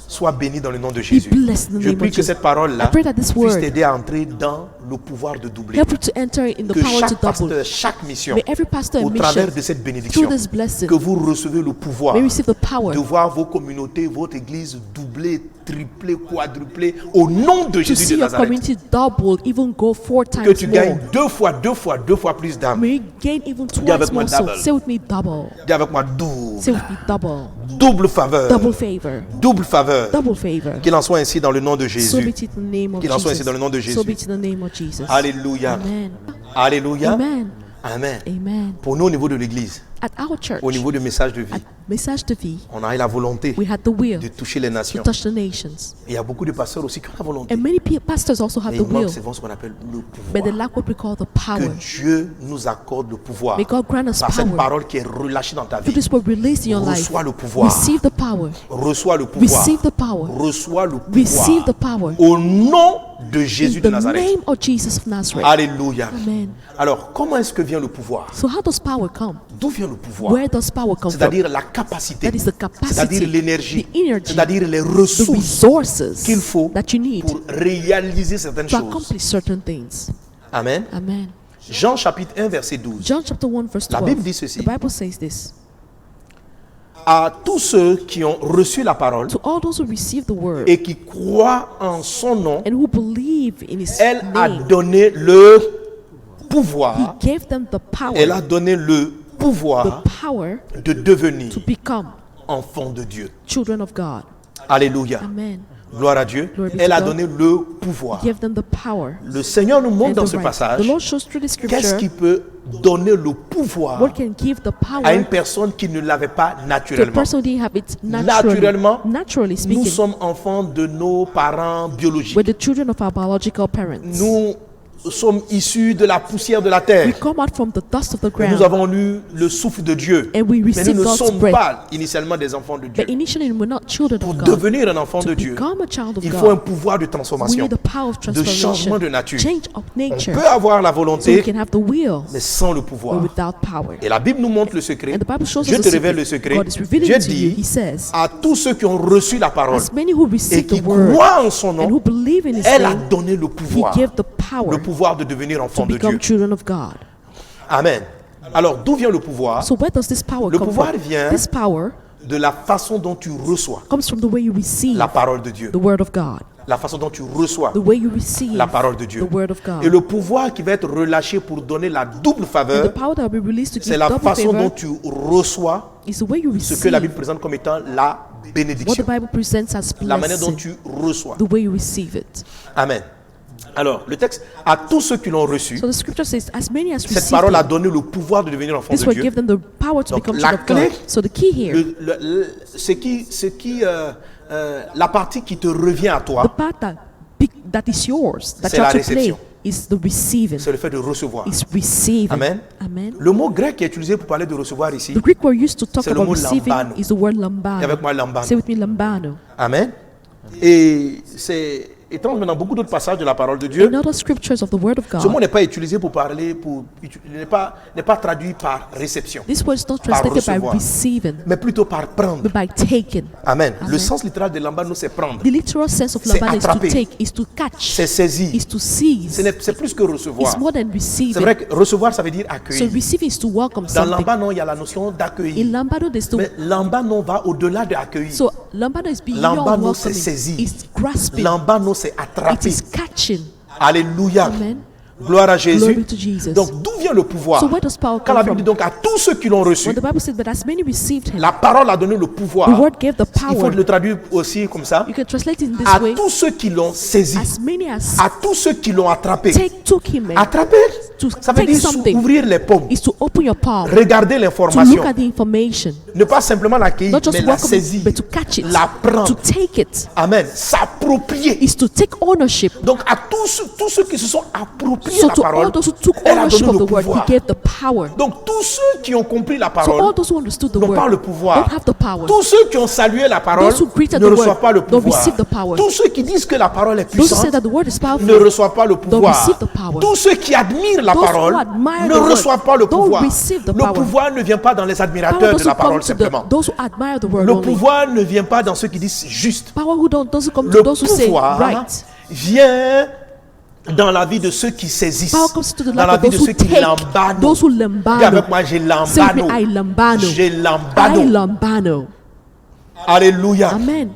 Sois béni dans le nom de Jésus. blessed in the Je name prie of que Jesus. cette parole-là I pray that this puisse word t'aider à entrer dans le pouvoir de doubler. help you to enter in the Que power to chaque double. pasteur, chaque mission, May every pastor au and travers mission, de cette bénédiction, through this blessing, que vous recevez le pouvoir may receive the power de voir vos communautés, votre église doubler, tripler, quadrupler au nom de to Jésus see de your Nazareth. community double, even go 4 Que times tu more. gagnes deux fois plus d'âmes. May you gain even Dis avec twice moi more souls. double. Say with me, double. Dis avec moi double. Say with me, double. Double faveur. Double favor. Double faveur. Double favor. Qu'il en soit ainsi dans le nom de So be Jésus. it in the name of Qu'il en soit ainsi Jesus. dans le nom de So Jésus. be it in the name of Jesus. Alléluia. Amen. Alléluia. Amen. Amen. Amen. Pour nous, au niveau de l'église, At our church, au niveau du message de at vie, Message to Vie, on a eu la volonté we had the will de toucher les to nations. touch the nations. Et il y a beaucoup de pasteurs aussi qui ont la volonté. And many pastors also have Mais the il manque will, souvent ce qu'on appelle le but they pouvoir. lack what we call the Que power. Dieu nous accorde le pouvoir. May God grant us Par cette power. parole qui est relâchée dans ta Through vie. this word released in your life, Reçois le pouvoir. receive the power. Reçois le pouvoir. Receive the power. Reçois le Receive the pouvoir. power. Au nom de Jésus In de the Nazareth. name of Jesus of Nazareth. Alléluia. Amen. Alors, comment est-ce que vient le pouvoir? So how does power come? D'où vient le pouvoir? Where does power come from? C'est-à-dire la capacité, That is the capacity, c'est-à-dire l'énergie, the energy, c'est-à-dire les the ressources resources qu'il faut that you need pour réaliser certaines to choses. accomplish certain things. Amen. Amen. Jean chapitre 1 verset 12. John chapter 1 verse La 12. Bible dit ceci. The Bible says this. À tous ceux qui ont reçu la parole To all those who receive the word et qui croient en son nom, and who believe in his elle a name, donné le he pouvoir. gave them the power, Elle a donné le pouvoir the power de devenir to become enfant de Dieu. children of God. Alléluia. Amen. Gloire à Dieu. Glory be to Elle a God. donné le pouvoir. He gave them the power Le Seigneur nous montre and dans the ce right. passage The Lord shows through the qu'est-ce scripture qui peut donner le pouvoir what can give the à une power personne qui ne l'avait pas to a naturellement. person who didn't have it naturally. Naturellement, Naturally Nous speaking, sommes enfants de nos parents biologiques. we're the children of our biological parents. Nous sommes issus de la poussière de la terre. We come out from the dust of the Mais nous ground, avons eu le souffle de Dieu. and we Mais receive nous ne God's sommes breath. pas initialement des enfants de Dieu. But initially, we're not children Pour of God. devenir un enfant To de Dieu, become a child of il faut un God, pouvoir de we transformation, need the power of de changement transformation, de nature. change of On nature, peut avoir la so we volonté, can have the will, mais sans le but pouvoir. without power. Et la Bible nous montre le secret. And the Bible shows Dieu us te the révèle le secret. secret. God is revealing Dieu to you. He dit says, à tous ceux qui ont reçu la parole as many who et receive qui the word croient en son and who nom, believe in His elle a name, donné le He pouvoir. gave the Le power pouvoir de devenir to enfant de become Dieu. children of God. Amen. Alors, d'où vient le pouvoir? So where does this power Le come pouvoir from? vient This power de la façon dont tu reçois comes from the way you receive la parole de Dieu. the word of God. la façon dont tu reçois the way you receive la parole de Dieu. the word of God. Et le pouvoir qui va être relâché pour donner la double And the faveur, power that will be released to c'est give la double façon dont favor tu reçois is the way you ce que la receive Bible présente comme étant la what the bénédiction. Bible presents as La manière dont blessing, tu reçois. the way you receive it. Amen. Alors, le texte, à tous ceux qui l'ont reçu, So the scripture says, as many as cette receive parole a it, donné le pouvoir de devenir enfant this de will Dieu. give them the power to Donc, become la children of clé, God. So the key here, la partie qui te revient à the toi, part that is yours, that C'est you la have to play, réception. is the receiving. c'est le fait de recevoir. Is receiving. Amen. Amen. Le mot grec qui est utilisé pour parler de recevoir ici, The Greek word used to talk C'est le about mot receiving lambano. is the word et lambano. avec moi lambano. Say with me lambano. Amen. Et c'est étrange, mais dans beaucoup d'autres passages de la parole de Dieu, In other scriptures of the word of ce mot God, n'est pas utilisé pour parler, n'est pas traduit par réception, this word is not translated by recevoir. receiving, mais plutôt par prendre. but by taking. Amen. Le Amen. sens littéral de lambano, c'est prendre, The literal sense of C'est lambano is to attraper. take, is to catch, c'est saisir. is to seize. C'est plus que recevoir. It's more than C'est receiving. vrai que recevoir, ça veut dire So accueillir. receiving is to welcome Dans something. lambano, il y a la notion In d'accueillir. lambano, there's Mais the lambano va au-delà de accueillir. so lambano is beyond Lambano, c'est welcoming. saisir. It's grasping. Lambano, c'est It attraper. is catching. Alléluia. Amen. Gloire à Jésus. Glory to Jesus. Donc, d'où vient le pouvoir? So where does power Quand la come Bible dit from? donc à tous ceux qui l'ont reçu, When the Bible says, but as many received him, la parole a donné le pouvoir. the word gave the Il faut power. le traduire aussi comme ça. You can translate it in À this way. tous ceux qui l'ont saisi, As many as à tous ceux qui l'ont attrapé. took him and Attraper, to ça veut take dire something ouvrir les paumes, is to open your palm, regarder to l'information, look at the information, ne pas simplement l'accueillir, not just mais la welcome saisir, it, but to catch it, la to prendre. take it, Amen. S'approprier. is to take ownership. Donc à tous ceux qui se sont appropriés So la to parole, all those who took elle a ownership donné of le the word, pouvoir. he gave the power. Donc tous ceux qui ont compris la So all parole those who understood the n'ont pas word le pouvoir. don't have the power. Tous ceux qui ont salué la parole Those who greeted ne the reçoivent word pas le don't pouvoir. receive the power. Tous ceux qui disent que la parole est Those who puissante say that the word is ne powerful reçoivent pas le pouvoir. receive the power. Tous ceux qui admirent la Those who parole admire ne the word reçoivent pas le don't pouvoir. receive the Le power. pouvoir ne vient pas dans les Power admirateurs de doesn't la come parole to simplement. those who admire the word Le only. pouvoir ne vient pas dans ceux qui disent juste. Power doesn't come Le to those who say pouvoir right. vient dans la vie de ceux qui saisissent, Power comes to the dans life la of vie de those who ceux qui take, lambano. those who Dis lambano. avec moi, j'ai Say with me, lambano. I lambano. J'ai I lambano. lambano. Alléluia. Amen.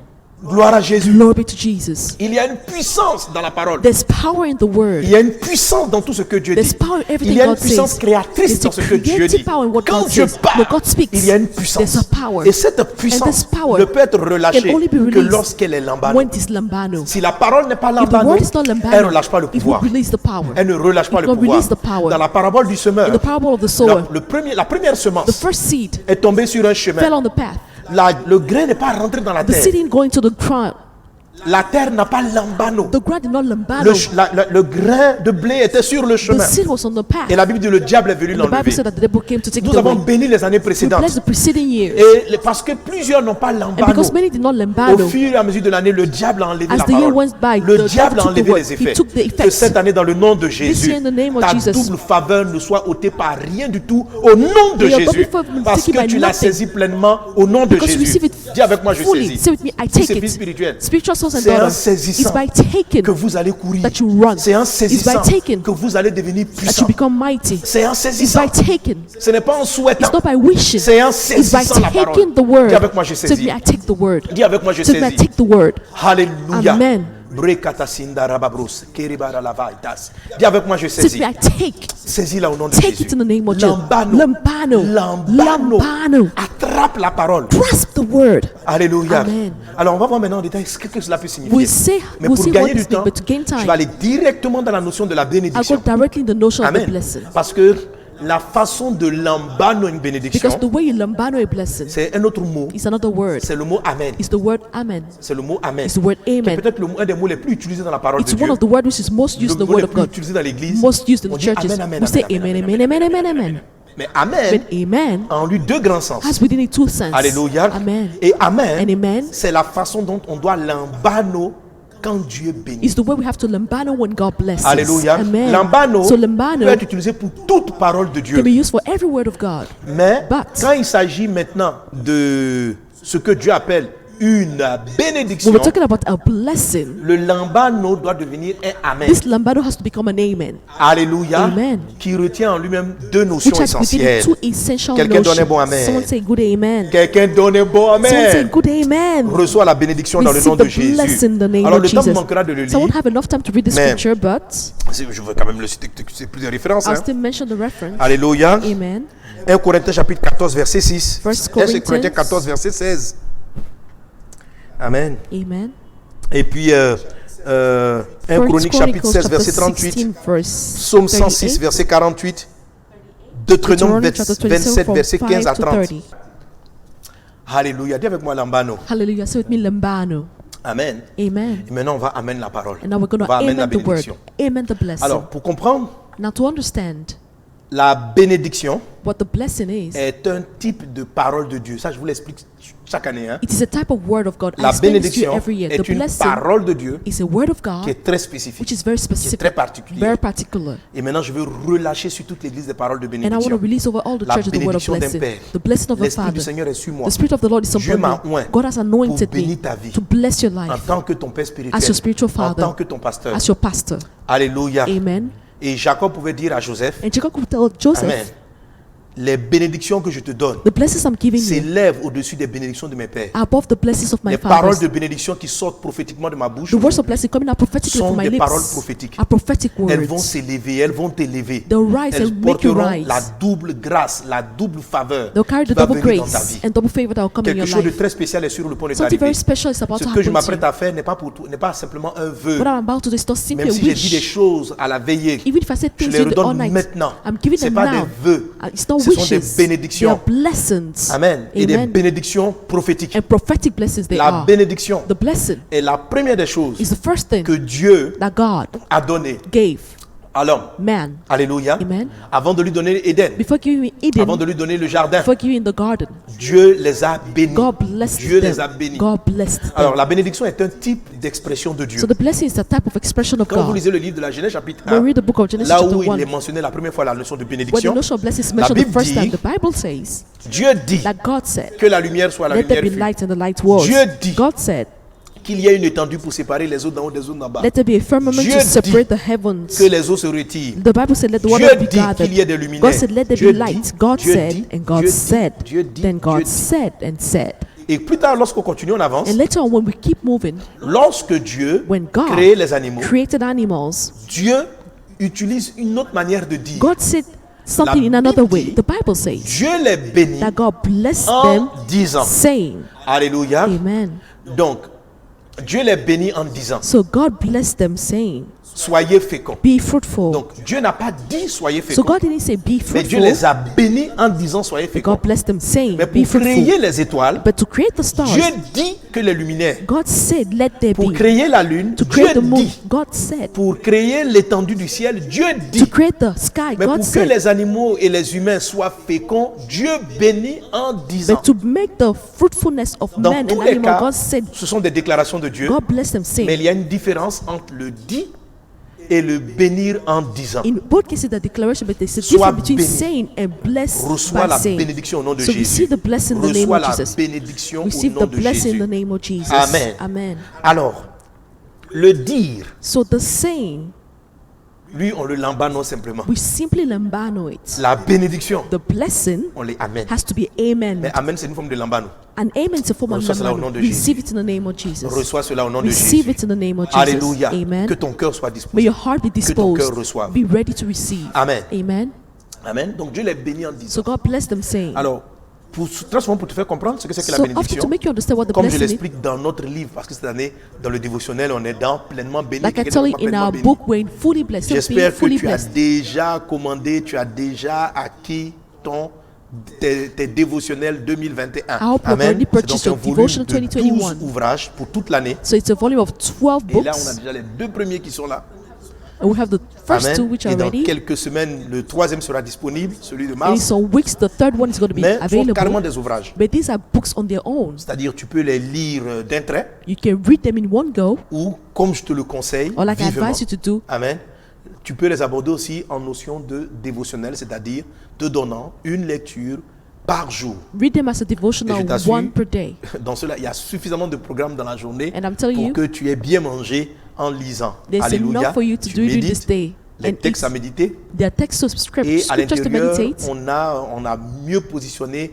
Gloire à Jésus. Glory be to Jesus. Il y a une puissance dans la parole. There's power in the word. Il y a une puissance dans tout ce que Dieu There's dit. power in Il everything y a une God puissance says. créatrice There's dans a ce que Dieu creative dit. power in what Quand God Dieu says. parle, When God speaks, il y a une puissance. there's a power. Et cette And puissance this power ne peut être relâchée can only be que released lorsqu'elle est lambano. when it is lambano. Si la parole n'est pas If the lambano, word is not lambano, elle ne relâche pas le it will pouvoir. release the power. Elle ne relâche pas It le will pouvoir. release the power. Dans la parabole du semeur, In the parable of the sower, la première the semence first seed est tombée sur un chemin. fell on the path. Le grain n'est pas rentré dans la The terre. seed didn't go into the ground. La terre n'a pas lambano. The ground did not lambano. Le grain de blé était sur le The chemin. seed was on the path. Et la Bible dit le diable est venu And the Bible l'enlever. said that the devil came to take Nous it avons away. béni les années We précédentes. blessed the preceding years. Et parce que plusieurs n'ont pas And lambano. because many did not Au lambano, fur et à mesure de l'année, le diable a enlevé as la the year parole. went by, Le the diable devil a took the enlevé word. les He effets. took the Que effects. cette année, dans le nom de This Jésus, year, in the name of ta Jesus, double faveur ne soit ôtée par rien du tout au nom de May your Jésus. double favor be Parce taken que by tu l'as nothing. saisi pleinement au nom de because you Jésus. receive it Dis avec moi, je fully. saisis. Say with me, I Si take c'est vie it. spirituelle, Spiritual sons and c'est en daughters. saisissant It's by taking que vous allez courir. that you run. C'est en It's saisissant by taking que vous allez devenir that puissant. you become mighty. C'est en It's saisissant. by taking. Ce n'est pas en souhaitant. It's not by wishing. C'est en It's by saisissant la parole. taking the word. Dis avec moi, je Say with saisis. me, I take the word. Dis avec moi, je Say with me, I saisis. take the word. Alléluia. Amen. Brekatasinda rababros, keribara lavaitas. Dis avec moi, je Say with saisis. me, I take. Saisis-la au nom de Take Jésus. it in the name of Jesus. Lambano. Lambano. Lambano. Lambano. Attrape la parole. Grasp the word. Alléluia. Amen. Alors on va voir maintenant en détail ce que cela peut signifier. We'll see- Mais we'll pour see gagner what du this means, temps, but to gain time, je vais aller directement dans la notion de la I'll go bénédiction. directly in the notion of the Amen. blessing. Parce que la façon de lambano une bénédiction, Because the way you lambano a blessing c'est un autre mot. is another word. C'est le mot amen. It's the word amen. C'est le mot amen. It's the word Qui est amen. peut-être un des mots les plus utilisés dans la parole It's de Dieu. one of the words which is most used in Le the mot word le of plus God. utilisé dans l'église. Most used in On the dit churches. amen, amen, We say amen, amen, amen, amen, amen, amen, amen. Mais amen But amen a en lui deux grands sens. has within it two sense. Alléluia. Amen. Et amen, And amen c'est la façon dont on doit lambano quand Dieu bénit. is the way we have to lambano when God blesses. Alléluia. Amen. Lambano So lambano peut être utilisé pour toute parole de Dieu. can be used for every word of God. Mais But quand il s'agit maintenant de ce que Dieu appelle une When bénédiction, we're talking about a blessing, le lambano doit devenir un amen. this lambano has to become an amen, Alléluia. Amen. Qui retient en lui-même deux notions which has within it essentielles. two essential Quelqu'un donne un bon notions. amen. Someone say good amen. Quelqu'un donne un bon Someone say amen. good amen. Reçoit la bénédiction dans le nom Receive de the blessing Jésus. in the name Alors of le temps me Jesus. manquera de le So I won't lire. have enough time to read the Mais- scripture, but Je veux quand même le citer, c'est plus de références. I'll Hein. still mention the reference. Alléluia. Amen. 1 Corinthiens chapitre 14 verset 6. 1 1 Corinthiens Corinthians. 14 verset 16. Amen. Amen. Et puis 1 Chronique chapitre 16 verset 38. 16, verse Psaume 106 38. verset 48. Deutéronome Deuteronomy chapter 27 27 from verset 15 à 5 to 30. 30. Alléluia. Dis avec moi lambano. Hallelujah. Say with me, lambano. Amen. Amen. Et maintenant on va amener la parole. And now we're going On to va amener la amen the word. bénédiction. Amen the blessing. Alors pour comprendre, Now to understand la bénédiction what the blessing is, est un type de parole de Dieu. Ça je vous l'explique chaque année. Hein. it is a type of word of God. I La explain this to you bénédiction every year. The est une blessing parole de Dieu is a word of qui God est très spécifique, which is very qui est specific, très particulière. very particular. Et maintenant, je veux relâcher sur toute l'église des paroles de And I want to bénédiction. release over all the La churches the word of bénédiction d'un blessing. père. The blessing of the L'Esprit du Father. Seigneur est sur moi. The Spirit of the Lord is Dieu upon m'a me. oint God has anointed pour bénir me ta vie. to bless your En life tant que ton père spirituel, as your spiritual en father, tant que ton pasteur. as your pastor. Alléluia. Amen. Et Jacob pouvait dire à Joseph, And Jacob could tell Joseph, Amen, les bénédictions que je te donne the blessings I'm giving you s'élèvent au-dessus des bénédictions de mes pères. are above the blessings of my Les paroles fathers. de bénédiction qui sortent prophétiquement de ma bouche The words of blessing coming out prophetically sont from my des paroles lips prophétiques. are prophetic Elles vont words. s'élever, elles vont t'élever. They'll rise Elles and make you porteront rise. la double grâce, la double faveur They'll carry qui the va double venir dans ta vie. grace and double favor that will come in Quelque your chose de life. très spécial est sur le point de Something t'arriver. very special is about Ce to que je happen to m'apprête you. à faire n'est pas pour tout, n'est pas simplement un vœu. What I'm about to do is not simply Même a si j'ai dit des wish. choses à la veillée, Even if I say je things les during the all redonne night, maintenant. I'm giving C'est them pas now. des vœux. It's not Ce sont des wishes. They bénédictions. are blessings. Amen. Et des Amen. bénédictions prophétiques. And prophetic blessings they La are. bénédiction The blessing est la première des choses is the first thing que Dieu that God a donné gave à l'homme. man Alléluia. Amen. Avant de lui donner Éden, before giving avant de Eden, lui donner le jardin, before giving the garden. Dieu les a bénis. God blessed Dieu les a them. bénis. God blessed Alors them. la bénédiction est un type d'expression de Dieu. So the blessing is a type of expression of Quand vous God. lisez le livre de la Genèse chapitre When 1, we read the book of Genesis là chapter où il 1, est mentionné la première fois la notion de when the bénédiction, notion of blessing is la mentioned the Bible first time, dit, the Bible says Dieu dit that God said, que la lumière soit la let there lumière be fut. light and the light was. Dieu dit God said, qu'il y ait une étendue pour séparer les eaux d'en haut des eaux d'en bas. let there be a firmament Dieu to separate dit the heavens. que les eaux se retirent. The Bible said, let the Dieu water be dit qu'il y ait des gathered. luminaires. God said, let there Dieu be light. dit, God Dieu said, dit, and God Dieu dit, said. Dieu dit, Then Dieu God dit. said and said. Et plus tard, lorsqu'on continue, on avance. And later on, when we keep moving, Lorsque Dieu when God crée les animaux, created animals, Dieu utilise une autre manière de dire. God said something in La another Bible way. dit, The Bible says Dieu les bénit that God blessed en them, disant. saying, Alléluia. Amen. Donc, Dieu les bénit en disant, So God blessed them, saying, soyez féconds. be fruitful. Donc, Dieu n'a pas dit soyez So féconds, God didn't say be mais Dieu fruitful, les a bénis en disant soyez but féconds. God blessed them, saying, Mais be pour créer fruitful. les étoiles, But to create the stars, Dieu dit que les luminaires. God said, let there Pour be. créer la lune, To Dieu create the moon, dit. God said. Pour créer l'étendue du ciel, Dieu To dit. create the sky, Mais God pour que said. les animaux et les humains soient féconds, Dieu bénit en disant. But to make the fruitfulness of Dans man tous and les animal, cas, God said, ce sont des déclarations de Dieu, God blessed them, mais il saying. y a une différence entre le dit et le bénir en disant. In both cases, the declaration, but there's a Sois difference between béni. saying and bless Reçois by la saying. bénédiction au nom de So Jésus. receive the blessing in the name Reçois of la Jesus. bénédiction au Receive nom the de blessing in Jésus. the name of Jesus. Amen. Amen. Alors, le dire, So the saying, lui, on le lambano simplement. we simply lambano it. La bénédiction, The blessing on les amène. has to be amen. Mais amen, c'est une forme de lambano. And amen is a form of Reçois cela au nom lambano. de Receive it in the name of Jesus. Reçois cela au nom de Receive Jésus. it in the name of Jesus. Alléluia. Amen. Que ton cœur soit May disposé. your heart be ton cœur disposed. reçoive. Be ready to receive. Amen. Amen. Amen. Donc Dieu les bénit en disant. So God bless them, saying. Alors, très souvent pour te faire comprendre ce que c'est que la So often bénédiction, to make you understand what the comme je blessing is, l'explique dans notre livre, parce que cette année, dans le dévotionnel, on est dans pleinement béni. like I Quelqu'un tell dit, you in pleinement our béni. book, we're fully blessed. You're being J'espère que fully tu as blessed. déjà commandé, tu as déjà acquis tes dévotionnels 2021. I hope you've Amen. already C'est donc purchased un your volume devotional de 12 2021. ouvrages pour toute l'année. So it's a volume of 12 Et là, on a books. déjà les deux premiers qui sont là. And we have the first two Amen. which Et are dans ready. quelques semaines, le troisième sera disponible, celui de And in mars. some weeks, the third one is going to be Mais ce sont carrément available. des ouvrages. But these are books on their own. C'est-à-dire, tu peux les lire d'un trait You can read them in one go, ou, comme je te le conseille, or like I vivement. advise you to do, Amen. Tu peux les aborder aussi en notion de dévotionnel, c'est-à-dire te donnant une lecture par jour. Read them as a Et je devotional, t'assure, one per day. dans cela, il y a suffisamment de programmes dans la journée And I'm telling pour you, que tu aies bien mangé en lisant. there's Alléluia. enough for you to Tu do during this médites, day. les And textes à it's méditer. their text of Et à scriptures to l'intérieur, meditate. on a mieux positionné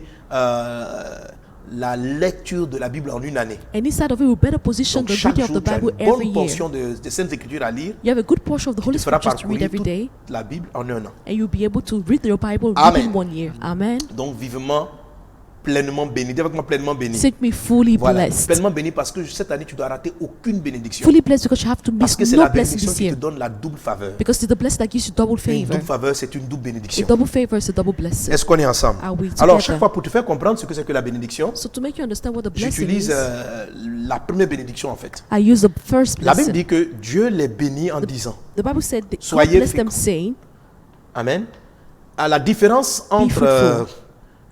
la lecture de la Bible en une année. And inside of it, we better position Donc the chaque reading of jour, the tu as Bible une bonne every year. portion de Saintes Écritures à lire. You have a good portion of the Qui Holy te fera Scriptures to read parcourir every toute day, la Bible en un an. and you'll be able to read your Bible Amen. within 1 year. Amen. Donc vivement, pleinement béni. Dis avec moi, pleinement béni. Make me fully Voilà, blessed. pleinement béni parce que cette année, tu dois rater aucune bénédiction. Fully blessed because you have to Parce miss que c'est no la blessing bénédiction this qui year. te donne la double faveur. Because it's the blessing that gives you double Une favor. double faveur, c'est une double A bénédiction. double favor is a double blessing. Est-ce qu'on est ensemble? Are we Alors, together? chaque fois, pour te faire comprendre ce que c'est que la bénédiction, So to make you understand what the blessing j'utilise is, la première bénédiction en fait. I use the first La Bible blessing. dit que Dieu les bénit en disant. The Bible said that God Soyez blessed them féconds. saying, Amen. À la différence entre fruitful.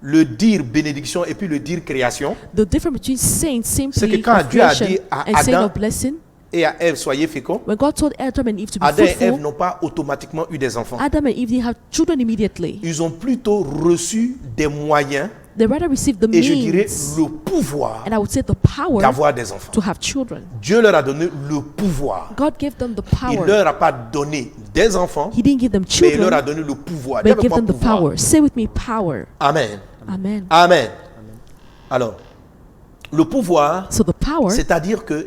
le dire bénédiction et puis le dire création, the difference between saying c'est que simply quand of Dieu a creation dit à and saying Adam of blessing, et à Ève, soyez féconds, when God told Adam and Eve to be Adam et Ève fruitful, n'ont pas automatiquement eu des enfants. Adam and Eve didn't have children immediately. Ils ont plutôt reçu des moyens They rather received the et je dirais means, le pouvoir and I would say the power d'avoir des enfants. to have children. Dieu leur a donné le pouvoir. God gave them the Il power. leur a pas donné des enfants, He didn't give them mais il leur a children, donné le pouvoir. but Dis He avec gave moi, them the pouvoir. power. Say with me, power. Amen. Amen. Amen. Alors, le pouvoir, So the power, c'est-à-dire que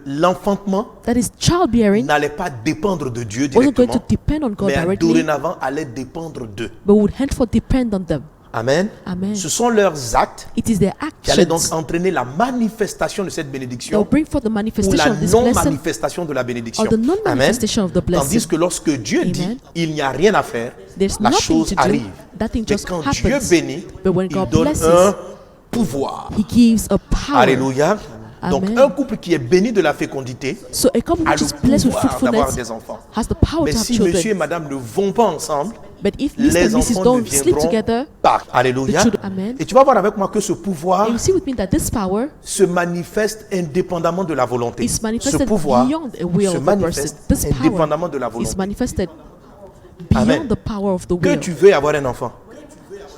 l'enfantement that is childbearing, n'allait pas dépendre de Dieu wasn't going to directement, depend on God mais directly, dorénavant allait dépendre d'eux. but would henceforth depend on them. Amen. Amen. Ce sont leurs actes It is their qui allaient donc actions entraîner la manifestation de cette that bénédiction will bring forth the ou manifestation la of this blessing non-manifestation de la bénédiction. or the Amen. non-manifestation of the Tandis blessing. que lorsque Dieu dit Amen. il n'y a rien à faire, There's la nothing chose to do. arrive. That thing Mais just quand Dieu happens. bénit, But when il God donne blesses, un pouvoir. He gives a power. Alléluia. Donc Amen. un couple qui est béni de la fécondité So a couple a which is le blessed with pouvoir d'avoir fruitfulness des enfants. has the power Mais to have si monsieur et children. madame ne vont pas ensemble, But if Mr. les and Mrs. enfants ne don't sleep viendront together, pas. Alléluia. the children- Amen. Et tu vas voir avec moi que ce pouvoir and you see with me that this power se manifeste indépendamment de la volonté. is Ce manifested pouvoir beyond a will se of the person. manifeste This power indépendamment de la is volonté. manifested Amen. beyond the power of the Que will. tu veux avoir un enfant,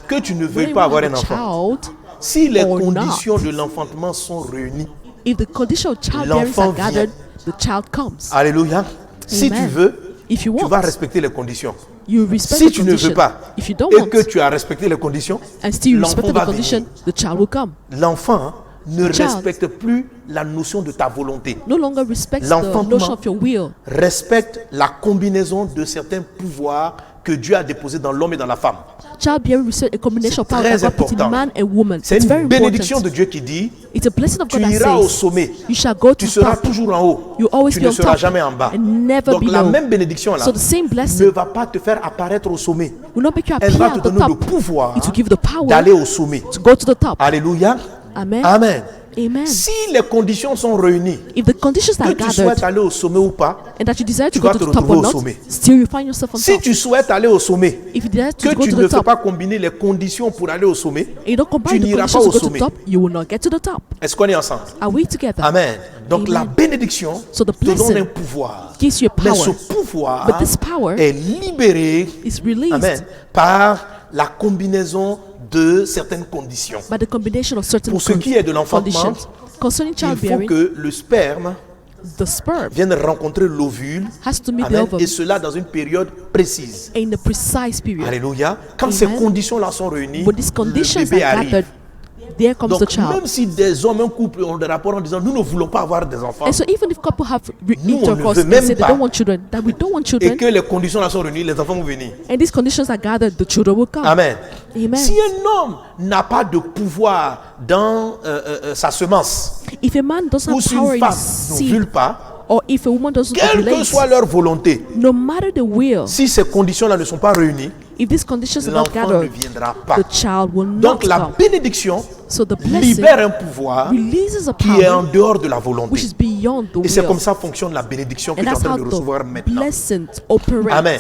que tu ne Whether veuilles you pas want avoir to un have a enfant, child, si les or conditions not, de l'enfantement sont réunies, if the condition of childbearing l'enfant are gathered, the child comes. alléluia, si tu Amen. veux, If you tu want, vas respecter les conditions. you respect Si the tu ne veux condition. pas If you don't et want, que tu as respecté les conditions, and still you l'enfant respect va the condition, venir. the child will come. L'enfant ne child respecte plus la notion de ta volonté. No longer respects the L'enfantement notion of your will. Respecte la combinaison de certains pouvoirs que Dieu a déposés dans l'homme et dans la femme. Childbearing respects a combination of C'est power that très God put in important. man and woman. C'est It's very une bénédiction important. de Dieu qui dit It's a blessing of tu God that iras au says, sommet, you shall go to tu seras top, toujours en haut, you always tu be ne on seras top jamais en bas. and never Donc la below. même bénédiction là So the same ne blessing va pas te faire apparaître au sommet. will not make you Elle appear va te at the donner le top. pouvoir It will give the power d'aller au sommet. to go to the top. Alléluia. Amen. Amen. Amen. Si les conditions sont réunies, If the conditions que are tu souhaites gathered aller au sommet ou pas, and that you desire to tu go vas to te the top retrouver or au not, sommet. still you find yourself on si top. tu souhaites aller au sommet, If you desire que to go tu to ne the fais top pas combiner les conditions pour aller au sommet, and you don't tu combine the n'iras pas conditions au to go to sommet. the top, you will not get to the top. Est-ce qu'on est ensemble? Are we together? Amen. Donc Amen. la bénédiction So the te donne blessing un pouvoir. gives you a Mais ce power. pouvoir But this power est libéré is released amen, par la combinaison de certaines conditions. by the combination of certain Pour ce qui est de l'enfantement, conditions. Concerning Il faut childbearing, que le sperme the sperm vienne rencontrer l'ovule, has to meet the amen, ovum et cela dans une période précise. in a precise period. Alléluia. Quand Amen. ces conditions-là sont réunies, When these le conditions bébé are arrive. gathered, there comes the Donc, child. même si des hommes, un couple ont des rapports en disant nous ne voulons pas avoir des enfants, And so even if couple have Nous, on ne intercourse veut and même say they pas. don't want children, that we don't want et children, que les conditions là sont réunies, les enfants vont venir. and these conditions are gathered, the children will come. Amen. Amen. Si un homme n'a pas de pouvoir dans sa semence, If a man doesn't ou have si power une in femme his n'ovule seed, pas, or if a woman doesn't quelle que ovulate, soit leur volonté, no matter the will, si ces conditions-là ne sont pas réunies, if these conditions are not l'enfant ne gathered, viendra pas. the child will not Donc la come. bénédiction So the blessing libère un pouvoir releases a qui est en power dehors de la volonté. which is beyond the Et c'est will. comme ça fonctionne la bénédiction que And tu es en that's train how de recevoir the maintenant. blessing operates. Amen.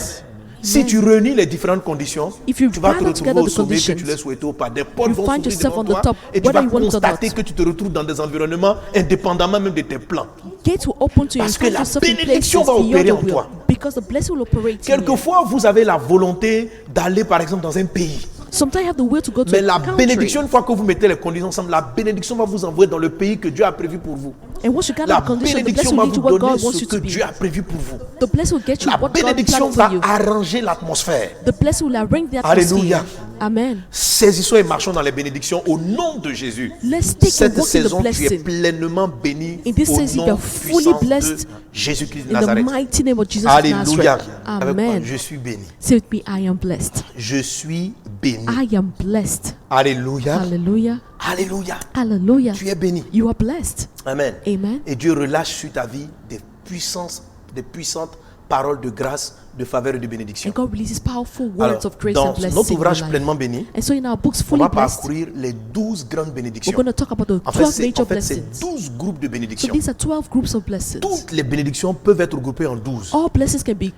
Si tu réunis les différentes conditions, If you tu vas te gather retrouver together au the sommet que conditions, tu l'aies souhaité ou pas. Des portes you vont find s'ouvrir yourself devant on the toi top, et tu whether vas you want it or constater not. que tu te retrouves dans des environnements indépendamment même de tes plans. Gates will open to you and Parce que find la yourself in places bénédiction va beyond opérer your en will. toi. Because the blessing will operate in you. Quelquefois, vous avez la volonté d'aller par exemple dans un pays. Sometimes you have the will to go to Mais a la country. bénédiction, une fois que vous mettez les conditions ensemble, la bénédiction va vous envoyer dans le pays que Dieu a prévu pour vous. And once you got La the condition, the bénédiction blessing will va lead you vous what donner God wants ce you que to be. Dieu a prévu pour vous. The blessing will get you La what God bénédiction planned va for you. arranger l'atmosphère. The blessing will arrange the Alléluia. atmosphere. Amen. Saisissons et marchons dans les bénédictions au nom de Jésus. Let's take Cette and walk in the saison, tu es blessing. pleinement béni In this au season, nom you're fully puissant de blessed Jésus-Christ de In the Nazareth. mighty name of Jesus of Alléluia. Nazareth. Avec moi, Amen. je suis béni. Say with me, I am blessed. Je suis béni. I am blessed. Alléluia. Hallelujah. Alléluia. Hallelujah. Tu es béni. You are blessed. Amen. Amen. Et Dieu relâche sur ta vie des puissantes paroles de grâce, de faveur et de bénédiction. And God releases powerful Alors, words of grace dans and blessing notre in your ouvrage life. pleinement béni, And so in our books on fully va blessed, parcourir les 12 grandes we're bénédictions. going to talk about the En 12 fait, major c'est blessings. 12 groupes de So bénédictions. these are 12 groups of blessings. Toutes les bénédictions peuvent être regroupées en 12. All blessings can be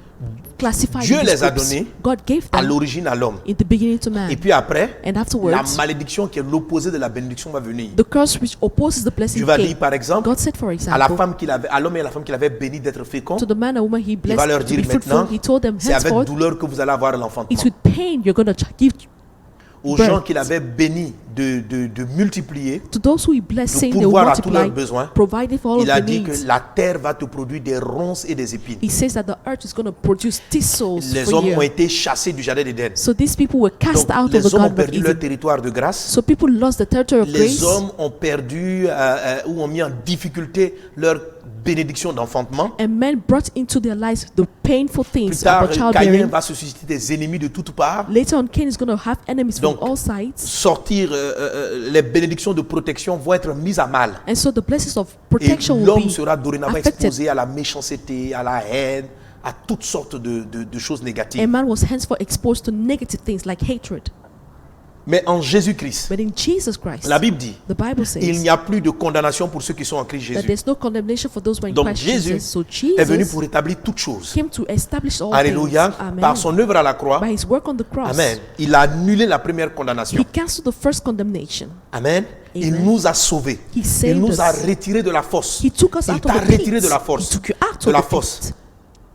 classified Dieu in these les a groups. donnés God gave à them l'origine à l'homme. in the beginning to man. Et puis après, And la afterwards, malédiction qui est l'opposé de la bénédiction va venir. the curse which opposes the blessing Dieu va came. dire par exemple God said, for à la example, femme qu'il avait, à l'homme et à la femme qu'il avait béni d'être féconds, to the man and woman he il va blessed leur to dire be fruitful, maintenant, he told them c'est avec henceforth, douleur que vous allez avoir l'enfantement. it's with pain you're going to give Aux birth. gens qu'il avait bénis de multiplier, To those who he blessed, saying they will pourvoir à tous leurs multiply, besoins, providing for all il of a their dit que needs. la terre va te produire des ronces et des épines. He says that the earth is going to produce thistles Les for hommes ont you. été chassés du jardin d'Éden. So these people were cast Donc, out of les the hommes ont Garden of perdu leur Eden. territoire de grâce. So people lost the territory of Les grace. hommes ont perdu ou ont mis en difficulté leur bénédiction d'enfantement. And men brought into their lives the painful Plus things tard, about Caïn childbearing. va se susciter des ennemis de toutes parts. Later on, Cain is going to have enemies from Donc, all sides. Sortir, les bénédictions de protection vont être mises à mal. And so the blessings of Et protection will l'homme be sera dorénavant affected. exposé à la méchanceté, à la haine, à toutes sortes de choses négatives. And man was henceforth exposed to negative things like hatred. Mais en Jésus-Christ, But in Jesus Christ, la Bible dit, the Bible il says n'y a plus de condamnation pour ceux qui sont en Christ that Jésus. there's no condemnation for those who are in Donc Christ Jésus Jesus. So est venu Jesus pour rétablir toutes choses. came to establish all Alléluia. things. Amen. Par son œuvre à la croix, By his work on the cross, Amen. Il a annulé la première condamnation. he cancelled the first condemnation. Amen. Il Amen. nous a sauvés. He Il saved nous a us. retirés de la fosse. He took us Il out t'a of the pit. retiré de la He force, took you out de of la the fosse. pit.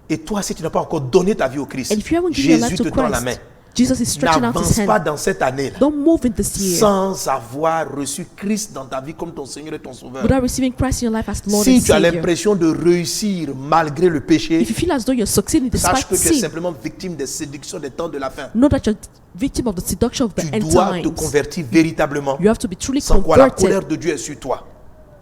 Et toi, si tu n'as pas encore donné ta vie au Christ, And if you haven't given your life Jésus to te tend la main. Christ, Jesus is stretching out his N'avance pas hand. dans cette année Don't move in this year sans avoir reçu Christ dans ta vie comme ton Seigneur et ton Sauveur. without receiving Christ in your life as Lord Si and tu as Savior. l'impression de réussir malgré le péché, If you feel as though you're succeeding sache despite que tu es sin, simplement victime des séductions des temps de la fin. know that you're victim of the seduction of the Tu end dois te times. convertir véritablement, You have to be truly sans quoi la colère converted, de Dieu est sur toi.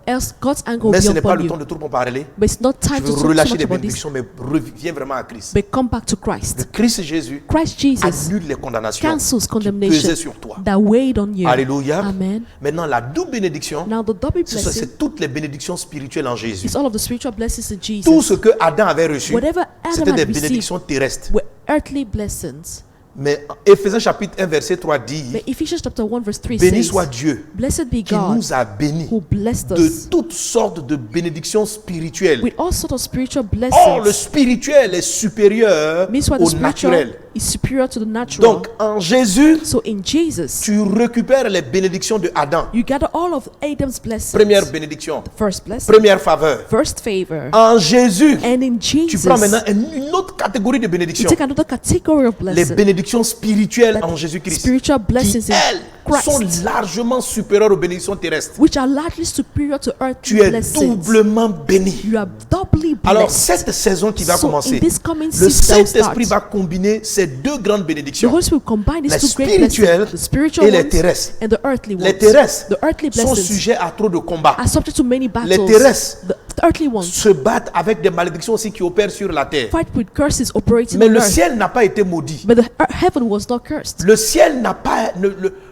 else God's anger will Mais be ce n'est pas upon le temps you. de trop en parler. But it's not Je time to veux talk so relâcher much les about this, bénédictions, mais reviens vraiment à Christ. but come back to Le Christ. Christ Jésus Christ Jesus annule les condamnations cancels qui condemnation pesaient sur toi. that weighed on you. Alléluia. Amen. Maintenant, la double bénédiction, Now the double blessing c'est toutes les bénédictions spirituelles en Jésus. is all of the spiritual blessings in Tout Jesus. ce que Adam avait reçu, Whatever Adam c'était des had received bénédictions terrestres. were earthly blessings. Mais Éphésiens chapitre 1, verset 3 dit, But Ephesians chapter 1 verse 3 béni says, soit Dieu Blessed be qui God nous a bénis who blessed de us toutes sortes de bénédictions spirituelles. with all sorts of spiritual Or, le blessings. spirituel est supérieur Means what the au spiritual naturel. is superior to the natural. Donc, en Jésus, So in Jesus, tu récupères les bénédictions de Adam. you gather all of Adam's blessings. Première bénédiction, First blessing, première faveur. first favor. En Jésus, And in tu Jesus, prends maintenant une autre catégorie de you bénédictions. take another category of Les blessings. bénédictions spirituelles en That Jésus-Christ, spiritual qui, blessings in elles, sont Christ, largement supérieures aux bénédictions terrestres. which are largely superior to Tu earthly es blessings. doublement béni. You are doubly Alors, blessed. cette saison qui va So commencer, in this coming le season that will Saint-Esprit start, va combiner ces deux grandes the bénédictions. Holy Spirit will combine these Les two great spirituelles blessings, the spiritual et les ones terrestres. and the earthly Les ones. terrestres The earthly sont blessings sujets à trop de combats. are subject to many battles. Les terrestres The earthly ones se battent avec des malédictions aussi qui opèrent sur la terre. fight with curses operating Mais on le earth. ciel n'a pas été maudit. But the heaven was not cursed. Le ciel n'a pas,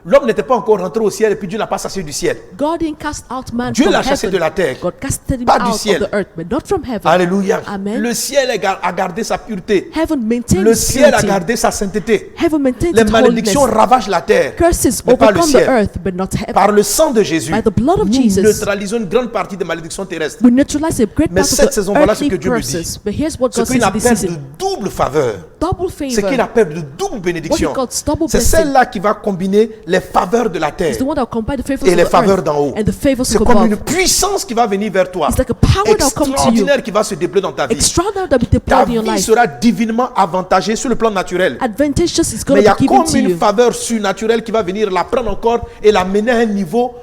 l'homme n'était pas encore rentré au ciel et puis Dieu n'a pas chassé du ciel. God didn't cast out man Dieu from l'a chassé heaven. de la terre. God casted him Pas du out ciel. of the earth, but not from heaven. Alléluia. Amen. Le ciel a gardé sa pureté. Heaven maintained Le his ciel a purity. gardé sa sainteté. Heaven maintained Les its malédictions holiness. ravagent la terre. Curses mais pas le overcome the ciel. earth, but not heaven. Par le sang de Jésus, By the blood of nous Jesus, neutralisons une grande partie des malédictions terrestres. we neutralize a great Mais part cette of saison, the voilà ce earthly que Dieu me dit. curses. But here's what Ce God qu'il says in this appelle season. de double faveur. double Ce qu'il favor. appelle de double bénédiction. What he calls double C'est blessing. celle-là qui va combiner les faveurs de la terre It's the one that will combine the favors et of les the faveurs earth d'en haut. and the favors C'est of comme une above. puissance qui va venir vers toi. It's like a power that will come to you. Extraordinaire qui va se déployer dans ta vie. Extraordinary that will be Ta deployed in your vie life. sera divinement avantagée sur le plan naturel. Advantageous is Mais going il y to a be given comme to une you. faveur surnaturelle qui va venir la prendre encore et la mener à un niveau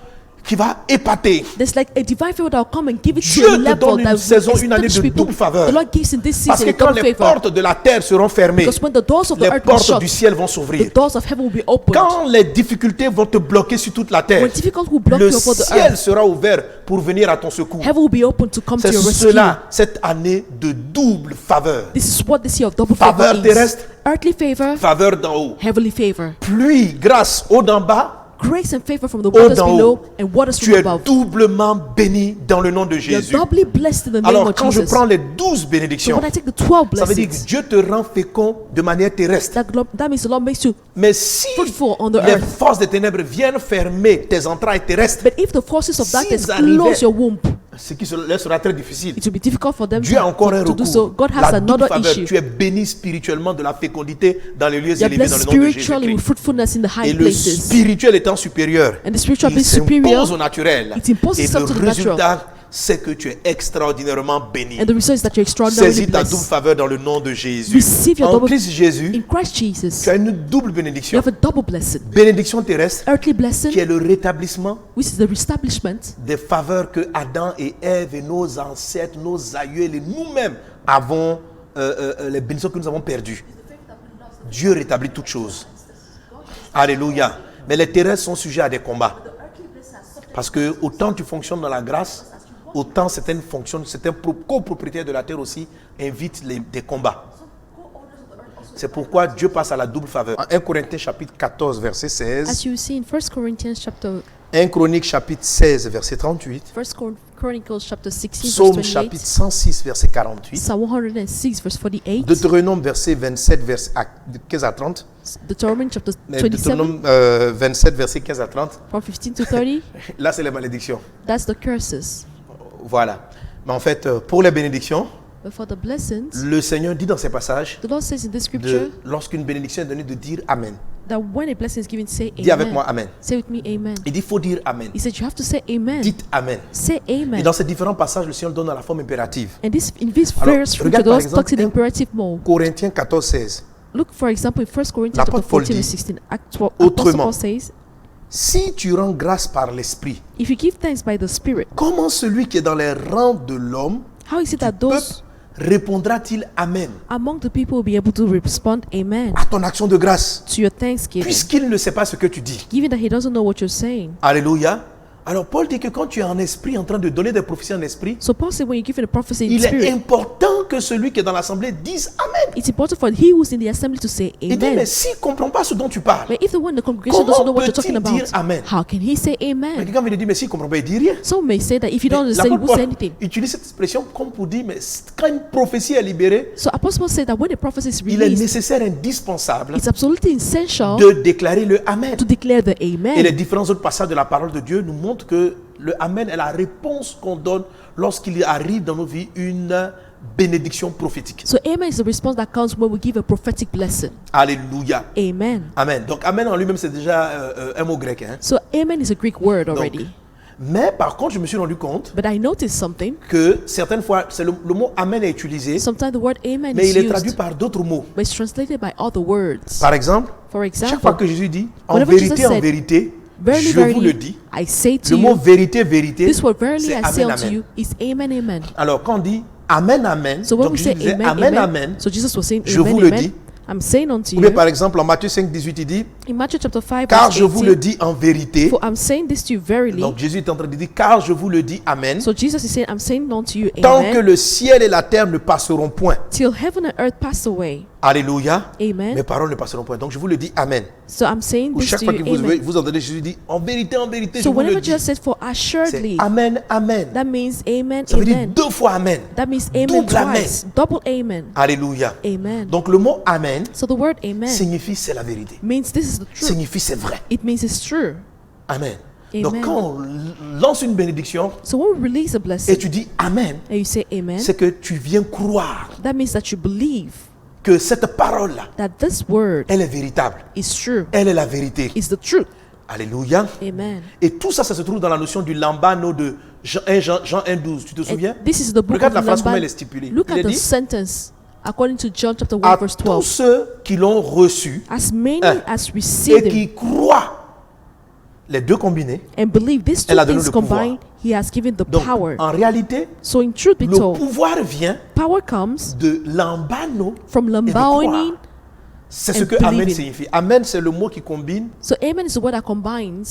qui va épater. There's like a divine favor that will come and give it to Dieu a te level donne une that saison, will une année establish de people. double faveur. The Lord gives in this Parce season que a quand double les favor. portes de la terre seront fermées, Because when the doors of the les earth will portes du shut, ciel vont the s'ouvrir. doors of heaven will be opened. Quand les difficultés vont te bloquer sur toute la terre, When difficult will block le you upon the ciel earth, sera ouvert pour venir à ton secours. heaven will be open to come to C'est your rescue. cela, cette année de double faveur. This is what this year of double Faveur favor is. terrestre. Earthly favor, Faveur d'en haut. heavenly favor. Pluie, grâce, haut d'en bas. Grace and favor from the waters d'en below haut. and waters Tu from es above. doublement béni dans le nom de You're Jésus. doubly blessed in the name Alors, of quand je Jesus. prends les 12 So bénédictions, when I take the 12 ça veut dire que blessings, Dieu te rend fécond de manière terrestre. that means the Lord makes you Mais si fruitful on the les earth. forces des ténèbres viennent fermer tes entrailles terrestres, But if the forces of darkness S'ils arrivaient- close your womb, ce qui leur sera très difficile. it will be difficult for them Dieu a encore un to do so. recours. God has La double another faveur. issue. Tu es béni spirituellement de la fécondité dans les lieux You are élevés dans blessed le nom de spiritually with Jésus-Christ. fruitfulness in the Et high le places. spirituel étant supérieur, And the spiritual il being superior, s'impose au naturel. it imposes Et itself to le the natural. résultat, c'est que tu es extraordinairement béni. And the result is that you're extraordinarily Saisis ta double blessed. faveur dans le nom de Jésus. Receive your En double- Christ Jésus, In Christ Jesus, tu as une double you bénédiction. have a double blessing. Bénédiction terrestre, Earthly qui blessing, est le rétablissement which is the reestablishment des faveurs que Adam et Ève et nos ancêtres, nos aïeux et nous-mêmes avons, les bénédictions que nous avons perdues. Dieu rétablit toutes choses. Alléluia. Mais les terrestres sont sujets à des combats. Parce que autant tu fonctionnes dans la grâce, autant certains copropriétaires de la terre aussi invitent des combats. C'est pourquoi Dieu passe à la double faveur. En 1 Corinthiens chapitre 14 verset 16. as you see in 1 Corinthians chapter 1 Chronique chapitre 16 verset 38. 1 Chronicles chapter 16 Psaume verse chapitre 28, 106 verset 48. Psalm 106 verse 48, Deutéronome verset 27 verset 15 à 30. Deuteronomy chapter Mais 27 Deutéronome 27 verset 15 à 30. from 15 to 30. Là c'est les malédictions. That's the curses. Voilà. Mais en fait pour les bénédictions, But for the blessings, le Seigneur dit dans ces passages the Lord says in this scripture lorsqu'une bénédiction est donnée de dire Amen. that when a blessing is given, say Dis avec amen. moi Amen. Say with me amen. Il dit il faut dire Amen. He said you have to say amen. Dites Amen. Say Et amen. dans ces différents passages, le Seigneur donne dans la forme impérative. And this in this Alors, verse, the regarde par Lord exemple talks in un- imperative mode. Corinthiens 14, 16. Look, for example, in 1 Corinthians L'apôtre chapter Paul 14 dit, and 16, Apostle autrement, Paul says, Si tu rends grâce par l'Esprit, if you give thanks by the Spirit, comment celui qui est dans les rangs de l'homme how is it that peuple those répondra-t-il Amen among the people will be able to respond amen à ton action de grâce, to your thanksgiving, puisqu'il ne sait pas ce que tu dis? given that he doesn't know what you're saying? Alléluia. Alors Paul dit que quand tu es en esprit, en train de donner des prophéties en esprit, So Paul said when you give a prophecy in il est spirit, important que celui qui est dans l'assemblée dise Amen. it's important for he who's in the assembly to say Il dit, amen. mais s'il ne comprend pas ce dont tu parles, But if the one in the congregation doesn't know comment what you're talking peut-il dire about, Amen? how can he say Mais amen? quelqu'un vient de dire, mais s'il ne comprend pas, il dit rien. Some may say that if you don't understand, you L'apôtre won't say Paul anything. utilise cette expression comme pour dire, mais quand une prophétie est libérée, So Apostle Paul said that when a prophecy is il est released, nécessaire, indispensable it's absolutely essential de déclarer le Amen. to declare the Et les amen. différents autres passages de la parole de Dieu nous montrent que le Amen est la réponse qu'on donne lorsqu'il arrive dans nos vies une bénédiction prophétique. So amen is the response that comes when we give a prophetic blessing. Alléluia. Amen. Amen. Donc Amen en lui-même c'est déjà un mot grec. Hein. So amen is a Greek word Donc, already. mais par contre, je me suis rendu compte But I noticed something. que certaines fois, le mot Amen est utilisé, Sometimes the word amen mais is il est traduit used, par d'autres mots. but it's translated by other words. Par exemple, For chaque fois example, que Jésus dit en whenever Jesus vérité, en said, vérité, verily, je vous le verily, dis. I say Le to mot you, vérité, vérité, this word verily c'est I say Amen, unto Amen. you is amen, amen. Alors quand on dit Amen, Amen, So when donc we Jésus say disait amen, Amen, amen, Amen. so Jesus was saying Je amen, vous le amen. dis. I'm saying unto Ou bien you, par exemple en Matthieu 5, 18, il dit in Matthew chapter 5, car verse je vous le 18, dis en vérité. for I'm saying this to you verily. Donc Jésus est en train de dire car je vous le dis, Amen. So Jesus is saying, I'm saying unto you Tant que amen, le ciel et la terre ne passeront point. till heaven and earth pass away. Alléluia. Amen. Mes paroles ne passeront point. Donc je vous le dis, Amen. So I'm saying Ou this chaque to fois que you amen. vous entendez Jésus dire en vérité, je So vous le whenever dis. Jesus said for C'est assuredly, Amen, Amen. that means amen, Ça veut dire amen. deux fois Amen. That means amen Double amen. twice. Double amen. Alléluia. Amen. Donc le mot Amen So the word amen signifie c'est la vérité. means this is the truth. Signifie c'est vrai. It means it's true. Amen. Amen. Donc quand on lance une bénédiction So when we release a et blessing tu dis Amen, and you say amen, c'est que tu viens croire that means that you believe que cette parole-là, that this word elle est véritable. is true, Elle est la vérité. is the truth. Alléluia. Amen. Et tout ça, ça se trouve dans la notion du lambano de Jean 1:12. Tu te souviens? And this is the book Regarde of la phrase comment Lamban. elle est stipulée. Look Il at est the dit, sentence according to John chapter 1 à verse tous 12. ceux qui l'ont reçu As many as et received him qui croient, les deux combinés. and believe these two Elle a donné things le pouvoir. combined, he has given the Donc, power. en réalité, So in truth be le told, pouvoir vient power comes de lambano from et de croire. lambaoning. C'est ce and que Amen believing. signifie. Amen, c'est le mot qui combine So amen is the word that combines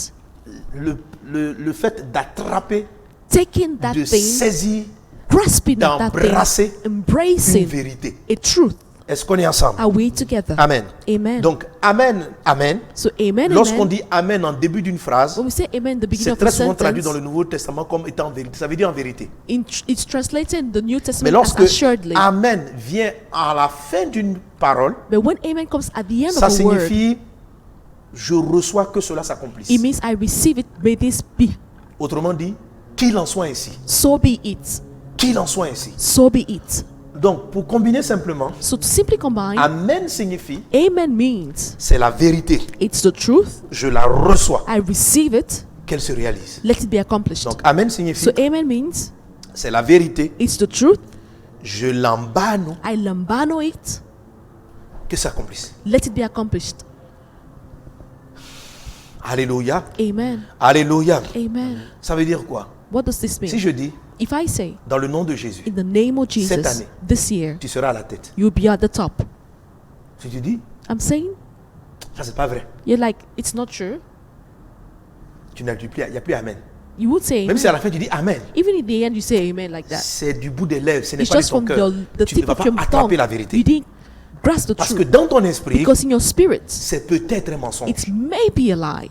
le fait d'attraper, taking that de thing, saisir grasping at that d'embrasser thing, une embracing vérité. a truth. Est-ce qu'on est ensemble? Are we together? Amen. Amen. Donc, Amen, Amen. So amen, Lorsqu'on amen. dit Amen en début d'une phrase, When we say amen, the beginning c'est of très a souvent traduit dans sentence, le Nouveau Testament comme étant vérité. Ça veut dire en vérité. it's translated in the New Mais Testament as lorsque assuredly. Amen vient à la fin d'une parole, But when amen comes at the end ça of a word, signifie je reçois que cela s'accomplisse. it means I receive it, may this be. Autrement dit, qu'il en soit ainsi. So be it. Qu'il en soit ainsi. So be it. Donc, pour combiner simplement, So to simply combine, Amen signifie amen means c'est la vérité. it's the truth. Je la reçois, I receive it. qu'elle se réalise. Let it be accomplished. Donc, Amen signifie So amen means c'est la vérité. it's the truth. Je l'embano, I lambano it. que ça s'accomplisse. Let it be accomplished. Alléluia. Amen. Alléluia. Amen. Ça veut dire quoi? What does this Si mean? je dis, If I say, dans le nom de Jésus, in the name of Cette Jesus, année. this year, tu seras à la tête. you'll be at the top. Si tu dis, I'm saying, ça c'est pas vrai. you're like, it's not true. Tu n'as plus, il n'y a plus Amen. You would say Même si à amen. la fin tu dis Amen, Even in the end, you say amen like that. c'est du bout des lèvres, ce n'est It's pas de just ton from cœur. the Tu ne tip vas of pas your tongue. attraper la You vérité. didn't grasp the Parce que truth. dans ton esprit, Because in your spirit, c'est peut-être un mensonge. it may be a lie.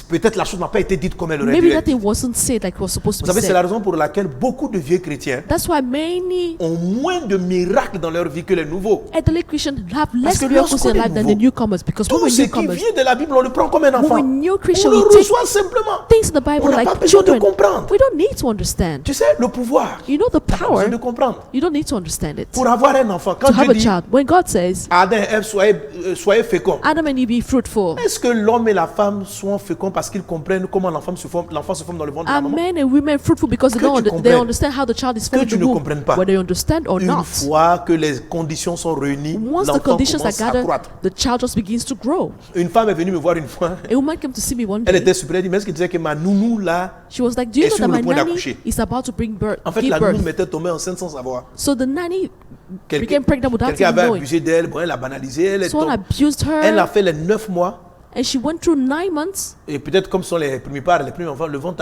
Peut-être la chose n'a pas été dite comme elle aurait Maybe dû that être. thing wasn't said like it was supposed to Vous be savez, c'est la said. raison pour laquelle beaucoup de vieux chrétiens That's why many ont moins de miracles dans leur vie que les nouveaux. elderly Christians have less que miracles lorsqu'on in their est life than the nouveau, newcomers. Because when Tout we're ce qui newcomers, vient de la Bible, on le prend comme un enfant. when we're new On Christians, le we take reçoit simplement. things in the Bible On n'a pas like besoin de children. comprendre. We don't need to understand. Tu sais, le pouvoir, You know the on a besoin power. de comprendre. You don't need to understand it. Pour avoir un enfant, quand To have Dieu a dit child, when God says, Adam et Ève, soyez féconds, Adam and Eve be fruitful, est-ce que l'homme et la femme sont féconds parce qu'ils comprennent comment l'enfant se forme dans le ventre de la are maman? men and women fruitful because they, Que tu they comprennes. understand how the child is Que formed tu in the ne womb, comprennes pas. whether you understand or Une not. fois que les conditions sont réunies, Once the l'enfant conditions are commence à gathered, croître. the child just begins to grow. Une femme est venue me voir une fois. A woman came to see me one Elle day. était surprise. Elle dit, mais est-ce que tu disais que ma nounou là, She was like, do you est know sur that le my point nanny d'accoucher. is about to bring birth, en fait, give la nounou birth? m'était tombée enceinte sans savoir. So the nanny Quelqu'un became pregnant without quelqu'un even avait knowing. abusé d'elle, bon, elle a banalisé, elle est Someone tombée. abused Elle a her, fait les 9 mois. and she went through 9 months. Et peut-être comme ce sont les premiers parts, les premiers enfants, le ventre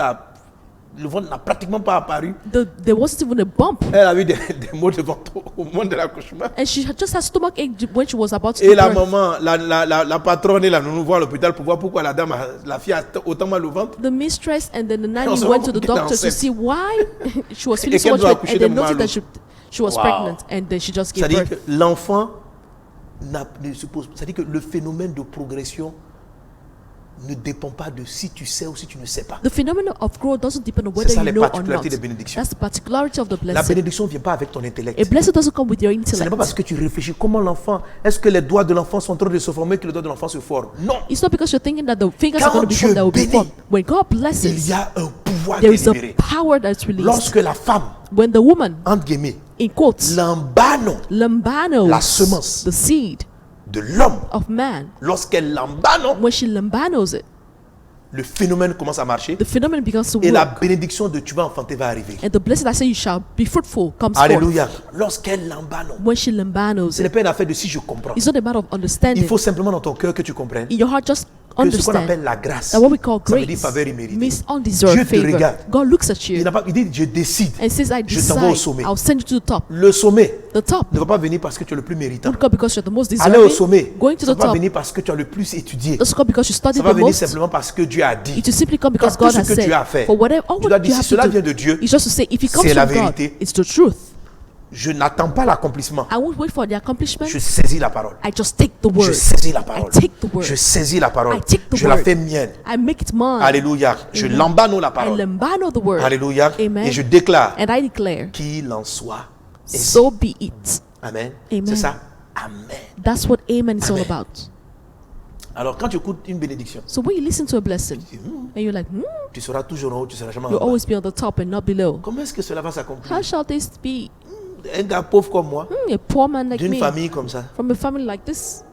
n'a pratiquement pas apparu. There wasn't even a bump. Elle a eu des maux de ventre au moment de l'accouchement. And she had just had stomachache when she was about to Et give la birth. maman, la patronne et la nounou vont à l'hôpital pour voir pourquoi la fille a autant mal au ventre. The mistress and then the On nanny se went rend to the compte qu'elle est doctor to enceinte. see why she was feeling so qu'elle much doit pain, accoucher and they d'un moment à noticed that l'autre. she was Wow. pregnant, and then she just gave C'est-à-dire birth. que l'enfant ne suppose, c'est-à-dire que le phénomène de progression ne dépend pas de si tu sais ou si tu ne sais pas. The phenomenon of growth doesn't depend on C'est whether ça you les know or not. particularités des bénédictions. That's the particularity of the La blessing. bénédiction ne vient pas avec ton intellect. A blessing doesn't come with your Ce n'est pas parce intellect. que tu réfléchis comment l'enfant, est-ce que les doigts de l'enfant sont en train de se former que les doigts de l'enfant se forment. Non, It's not because you're thinking that the fingers Quand are going to be Dieu formed that will be bénit, formed. When God il blesses, y a un pouvoir there is a délibéré. power that's released. Lorsque la femme, When the woman, entre guillemets, in quotes, l'embano lambanos La semence. the seed de l'homme, of man, lorsqu'elle l'embano, when she lambanos it, le phénomène commence à marcher the phenomenon begins to et la work. bénédiction de tu vas enfanter va arriver. And the blessing that says you shall be fruitful comes forth. Alléluia. Lorsqu'elle l'embano, When she lambanos ce n'est it, pas une affaire de si je comprends. it's not a matter of Il understanding. faut simplement dans ton cœur que tu comprennes In your heart, just que ce qu'on understand appelle la grâce, that what we call ça veut dire grace faveur imméritée. means undeserved Dieu te favor. regarde. God looks at Il you n'a pas, il dit je décide. and says, I Je t'envoie au decide, sommet. I'll send you to the top. Le sommet The top. ne va pas venir parce que tu es le plus méritant. Not because you're the most Aller au deserving. sommet, Going to ça the va pas top. venir parce que tu as le plus étudié. Doesn't come because you Ça studied va the venir most. simplement parce que Dieu a dit. It will simply come because Quand God tout has ce que tu as said. fait, For whatever, all tu dois what dire you si have cela to vient do de Dieu, is just to say, if it comes c'est la from God, vérité. it's the truth. Je n'attends pas l'accomplissement. I won't wait for the accomplishment. Je saisis la parole. I just take the Je word. saisis la parole. I take the word. Je saisis la parole. I take the Je la word. fais mienne. I make it mine. Alléluia. Je Amen. l'embano la I parole. lambano the word. Alléluia. Amen. Et je déclare And I declare, qu'il en soit ainsi. so be it. Amen. Amen. C'est ça. Amen. That's what amen is all Amen. about. Alors, quand tu écoutes une bénédiction, So when you listen to a blessing and you're like, tu seras toujours en haut, tu seras jamais en you'll bas. always be on the top and not below. Comment est-ce que cela va s'accomplir? How shall this be? Un gars pauvre comme moi, A poor man like d'une me, famille comme ça, from a family like this.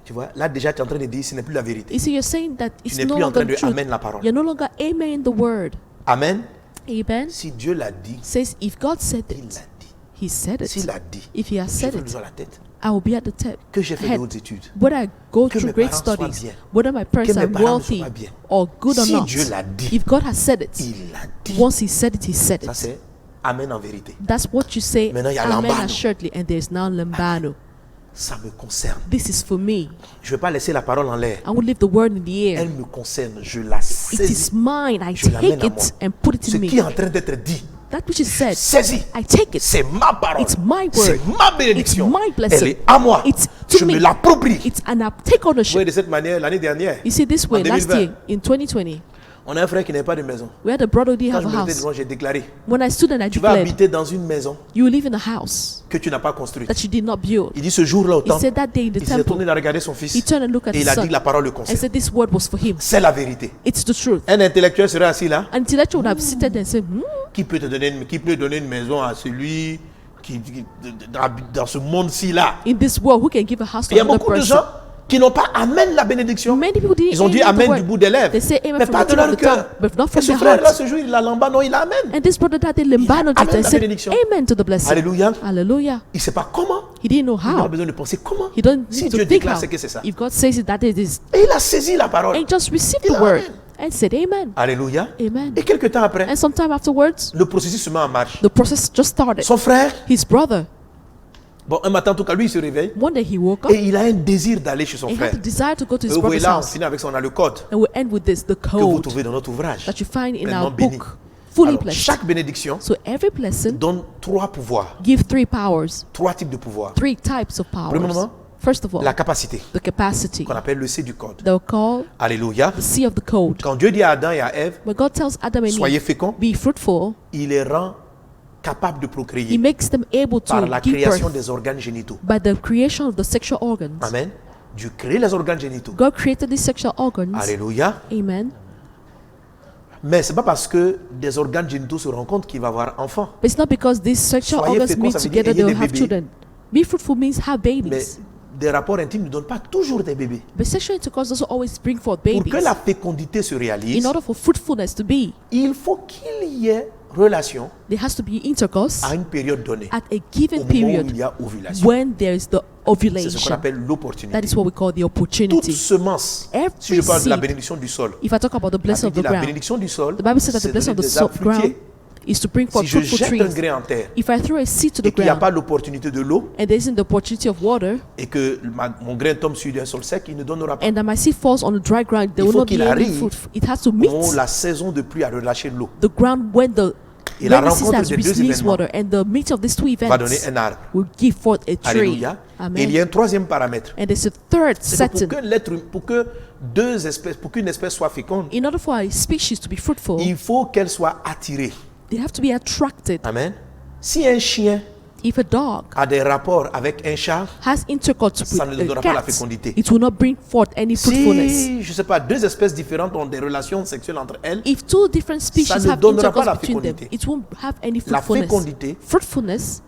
tu vois, là déjà tu es en train de dire ce n'est plus la vérité. You see, you're saying that Tu it's n'es no plus en train longer de truth. amen la parole. You're no longer amen the word. Amen. Amen. Si Dieu l'a dit, Says if God said il it, l'a dit. He said S'il it. l'a dit, If He has je said fais it, toujours la tête. I will be at the top. Que j'ai fait de head. hautes études. Whether I go Que through mes great parents soient studies, bien. whether my parents Que mes are parents ne wealthy soient bien. or good or Si not, Dieu l'a dit, if God has said it, il l'a dit. once He said it, He said Ça it. c'est Amen en vérité. That's what you say. Maintenant, il y a Amen lambano. assuredly, and there's now lambano. Ça me concerne. This is for me. Je ne vais pas laisser la parole en l'air. I will leave the word in the air. Elle me concerne. Je la It saisis. is mine. I Je l'amène take à moi. it and put it Ce in qui est me. en train d'être dit, That which is said, saisis. I take it. C'est ma parole. It's my word. C'est ma bénédiction. It's my blessing. Elle est à moi. It's to Je me. me l'approprie. It's an take Vous ownership. voyez, de cette manière, l'année dernière, You see, this way, En last 2020. year in 2020, on a un frère qui n'a pas de maison. we had a brother who didn't Quand have je a me mettais house. devant, j'ai déclaré, When I stood and I tu vas declared, habiter dans une maison you will live in a house que tu n'as pas construite. that you did not build. Il dit ce jour-là au He temple, said that day in the il s'est tourné, temple, il a regardé son fils he turned and looked at et his il a dit son que la parole le and concerne. said this word was for him. C'est la vérité. It's the truth. Un intellectuel serait assis là. An intellectual would have seated and said, Qui peut donner une maison à celui qui dans ce monde-ci là? in this world, who can give a house to Il y a another beaucoup de person? gens qui n'ont pas amen la bénédiction. Many people didn't Ils ont dit amen the amen word. du bout des lèvres, They say amen mais from pas the de tip of leur the tongue, cœur. but not Et from ce their frère-là, heart. ce jour, il a lamba, non, il a amen. And this brother that they lambanoed it amen and la said bénédiction. amen to the blessing. Alléluia. Hallelujah. Il ne sait pas comment. He didn't know Il n'a how. pas besoin de penser comment. He don't Si need Dieu to think déclare, how. c'est que c'est ça. If God says it, that it is. Et il a saisi la parole. And he just received Il the a word amen. and said amen. Alléluia. Amen. Et quelques temps après, And sometime afterwards, le processus se met en marche. the process just started. Son frère, His brother, bon, un matin, en tout cas, lui, il se réveille one day he woke up et il a un désir d'aller chez son and he frère. had the desire to go to Et his vous voyez brother's là, on house. finit avec ça, on a le code And we'll end with this, the que vous code trouvez dans notre ouvrage. that you find in Pleinement our béni. book, fully Alors, blessed. chaque bénédiction So every blessing donne 3 pouvoirs, give 3 powers, 3 types de pouvoirs. 3 types of powers. Premièrement, First of all, la capacité, the capacity. qu'on appelle le C du code. They'll call Alléluia. the C of the code. Quand Dieu dit à Adam et à Ève, When God tells Adam and soyez Eve, féconds, be fruitful, il les rend capables de He procréer makes them able par to la give création birth des organes génitaux. by the creation of the sexual organs. Amen. Dieu crée les organes génitaux. God created these sexual organs. Alléluia. Amen. Mais c'est pas parce que des organes génitaux se rencontrent qu'il va avoir enfant. But it's not because these sexual Soyez organs féconds, meet ça veut together dire they ayez will des have bébés. children. Be fruitful means have Mais babies. des rapports intimes ne donnent pas toujours des bébés. But sexual intercourse doesn't always bring forth Pour babies. que la fécondité se In réalise, order for fruitfulness to be, il faut qu'il y ait relation there has to be intercourse à une période donnée, at a au given moment où il period y a ovulation. when there is the C'est ce qu'on ovulation. appelle That l'opportunité. is what we call the Toute opportunity. semence, Every si je parle de la seed, bénédiction du sol, if I talk about the la blessing of Bible dit the la ground, bénédiction du sol, the Bible says that the c'est blessing donner of the des arbres ground fruitiers. is to bring forth Si je fruitful jette un trees. grain en terre If I throw a seed to the et qu'il n'y a ground pas l'opportunité de l'eau and there isn't the opportunity of water, et que mon grain tombe sur un sol sec, il ne donnera pas. and that my seed falls on the dry ground, there Il will faut not be qu'il any arrive fruit. It has to meet Quand la saison de pluie a relâché l'eau, the ground when the Et la rainy season rencontre has des deux released événements water, and the meeting of these 2 va donner events un arbre. will give forth a tree. Alléluia. Et il y Amen. a un troisième paramètre. And there's a third C'est que setting. pour qu'une espèce soit féconde, In order for a species to be fruitful, il faut qu'elle soit attirée. they have to be attracted. Amen. Si un chien If a dog a des rapports avec un chat, has intercourse Ça ne with donnera a pas la cat, fécondité. it will not bring forth any fruitfulness. si, je ne sais pas, 2 espèces différentes ont des relations sexuelles entre elles, If 2 different species Ça ne have donnera pas la intercourse between them, fécondité. it won't have any La fruitfulness. fécondité, Fruitfulness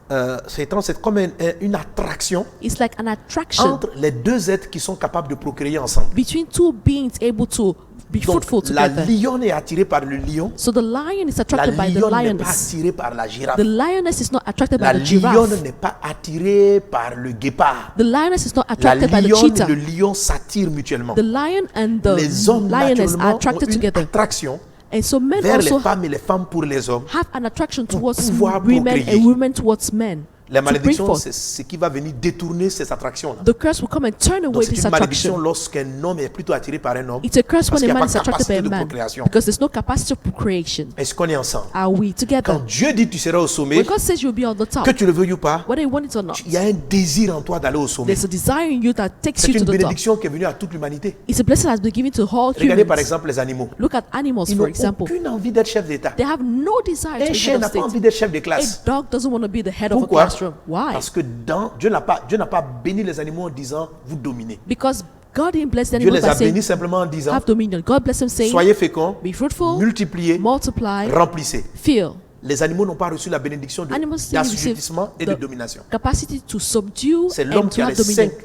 c'est comme une attraction is like an attraction entre les 2 êtres qui sont capables de procréer ensemble. between 2 beings able to be Donc, fruitful la together. lionne est attirée par le lion. So the lion is La attracted by the lionne n'est pas lioness. attirée par la girafe. The lioness is not attracted La by the lionne giraffe. n'est pas attirée par le guépard. The lioness is not La attracted by the lionne et cheetah. le lion s'attirent mutuellement. The lion and the Les hommes lioness naturellement are ont attracted une together. attraction And so men vers les also femmes et les femmes pour les hommes. have an attraction towards pouvoir women procréer. and women towards men. La To bring malédiction, forth. c'est ce qui va venir détourner ces attractions-là. The curse will come and turn Donc away c'est this une malédiction attraction. lorsqu'un homme est plutôt attiré par un homme. It's a curse Parce when qu'il a n'y a man pas is attracted by capacité a de man procréation. because there's no capacity of procreation. Est-ce qu'on est ensemble? Are we together? Quand Dieu dit tu seras au sommet, When God says you'll be on the top, que tu le veuilles ou pas, whether you want it or not, il y a un désir en toi d'aller au sommet. there's a desire in you that takes C'est you to une the top. bénédiction qui est venue à toute l'humanité. It's a blessing that has been given to all Regardez par humans. exemple les animaux. Look at animals, Ils for n'ont example. aucune envie d'être chef d'État. They have no desire to Un be chien head n'a of pas state. envie d'être chef de A classe. dog doesn't want to be the head of a Pourquoi? class. restroom. Why? Parce que Dieu n'a pas béni les animaux en disant vous dominez. Because God didn't bless the Dieu animals les a by saying, bénis simplement en disant have dominion. God bless them saying, soyez féconds, be fruitful, multipliez, multiply, remplissez. fill. Les animaux n'ont pas reçu la bénédiction Animals didn't receive d'assujettissement et de the domination. capacity to subdue C'est l'homme and qui to a have les dominion. 5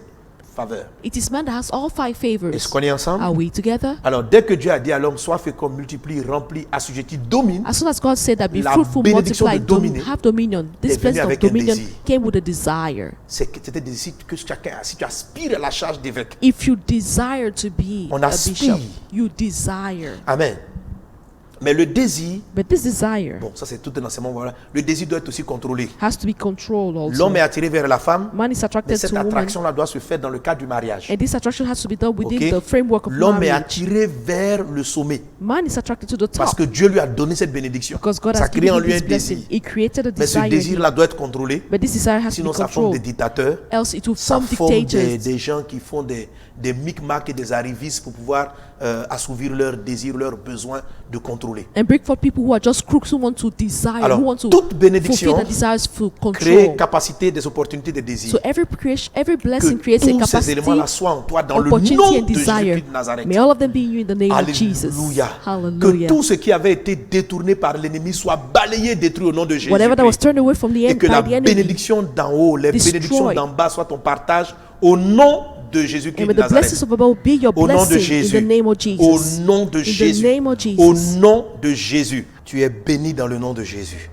faveurs. It is man that has all 5 favors. Est-ce qu'on est ensemble? Are we together? Alors, dès que Dieu a dit à l'homme, sois fécond, multiplie, remplis, assujetti, domine, As soon as God said that be La fruitful, bénédiction multiply, de dominer have dominion, this est venue blessing of avec un dominion désir. came with a desire. c'était des désirs que chacun a. Si tu aspires à la charge d'évêque, If you desire to be On a aspire. bishop, you desire. amen. Mais le désir, But this desire bon, ça c'est tout un enseignement, voilà. Le désir doit être aussi contrôlé. has to be controlled also. L'homme est attiré vers la femme, Man is mais attracted cette to woman, attraction-là doit se faire dans le cadre du mariage. and this attraction has to be done within Ok? the framework of L'homme est marriage. attiré vers le sommet Man is attracted to the parce top que Dieu lui a donné cette bénédiction. because God Ça has crée given en him lui un this blessing. désir. He created a Mais ce desire, in him. désir-là doit être contrôlé, But this desire has to sinon be ça forme des controlled. dictateurs. Else it will Ça form forme dictators des gens qui font des micmacs et des arrivistes pour pouvoir assouvir leurs désirs, leurs besoins de contrôler. and bring forth people who are just crooks who want to desire, Alors, who want to toute bénédiction fulfill the desires for Créer control. capacité, des opportunités, des désirs. So every creation, every Que blessing creates a tous ces capacity, éléments-là soient en toi dans le opportunity nom and de desire. Jésus-Christ de Nazareth. May all of them be in you in the name of Jesus. Alléluia. Que Hallelujah. tout ce qui avait été détourné par l'ennemi soit balayé, détruit au nom de Jésus. Whatever that was turned away from the Et end que by la the enemy, bénédiction d'en haut, les destroy. bénédictions d'en bas soient ton partage au nom de Jésus-Christ and de may the blessings Nazareth. of above be your Au nom de blessing in Jésus. the name of Au Jesus. nom de In the Jésus. name of Au Jesus. nom de Jésus. Tu es béni dans le nom de Jésus.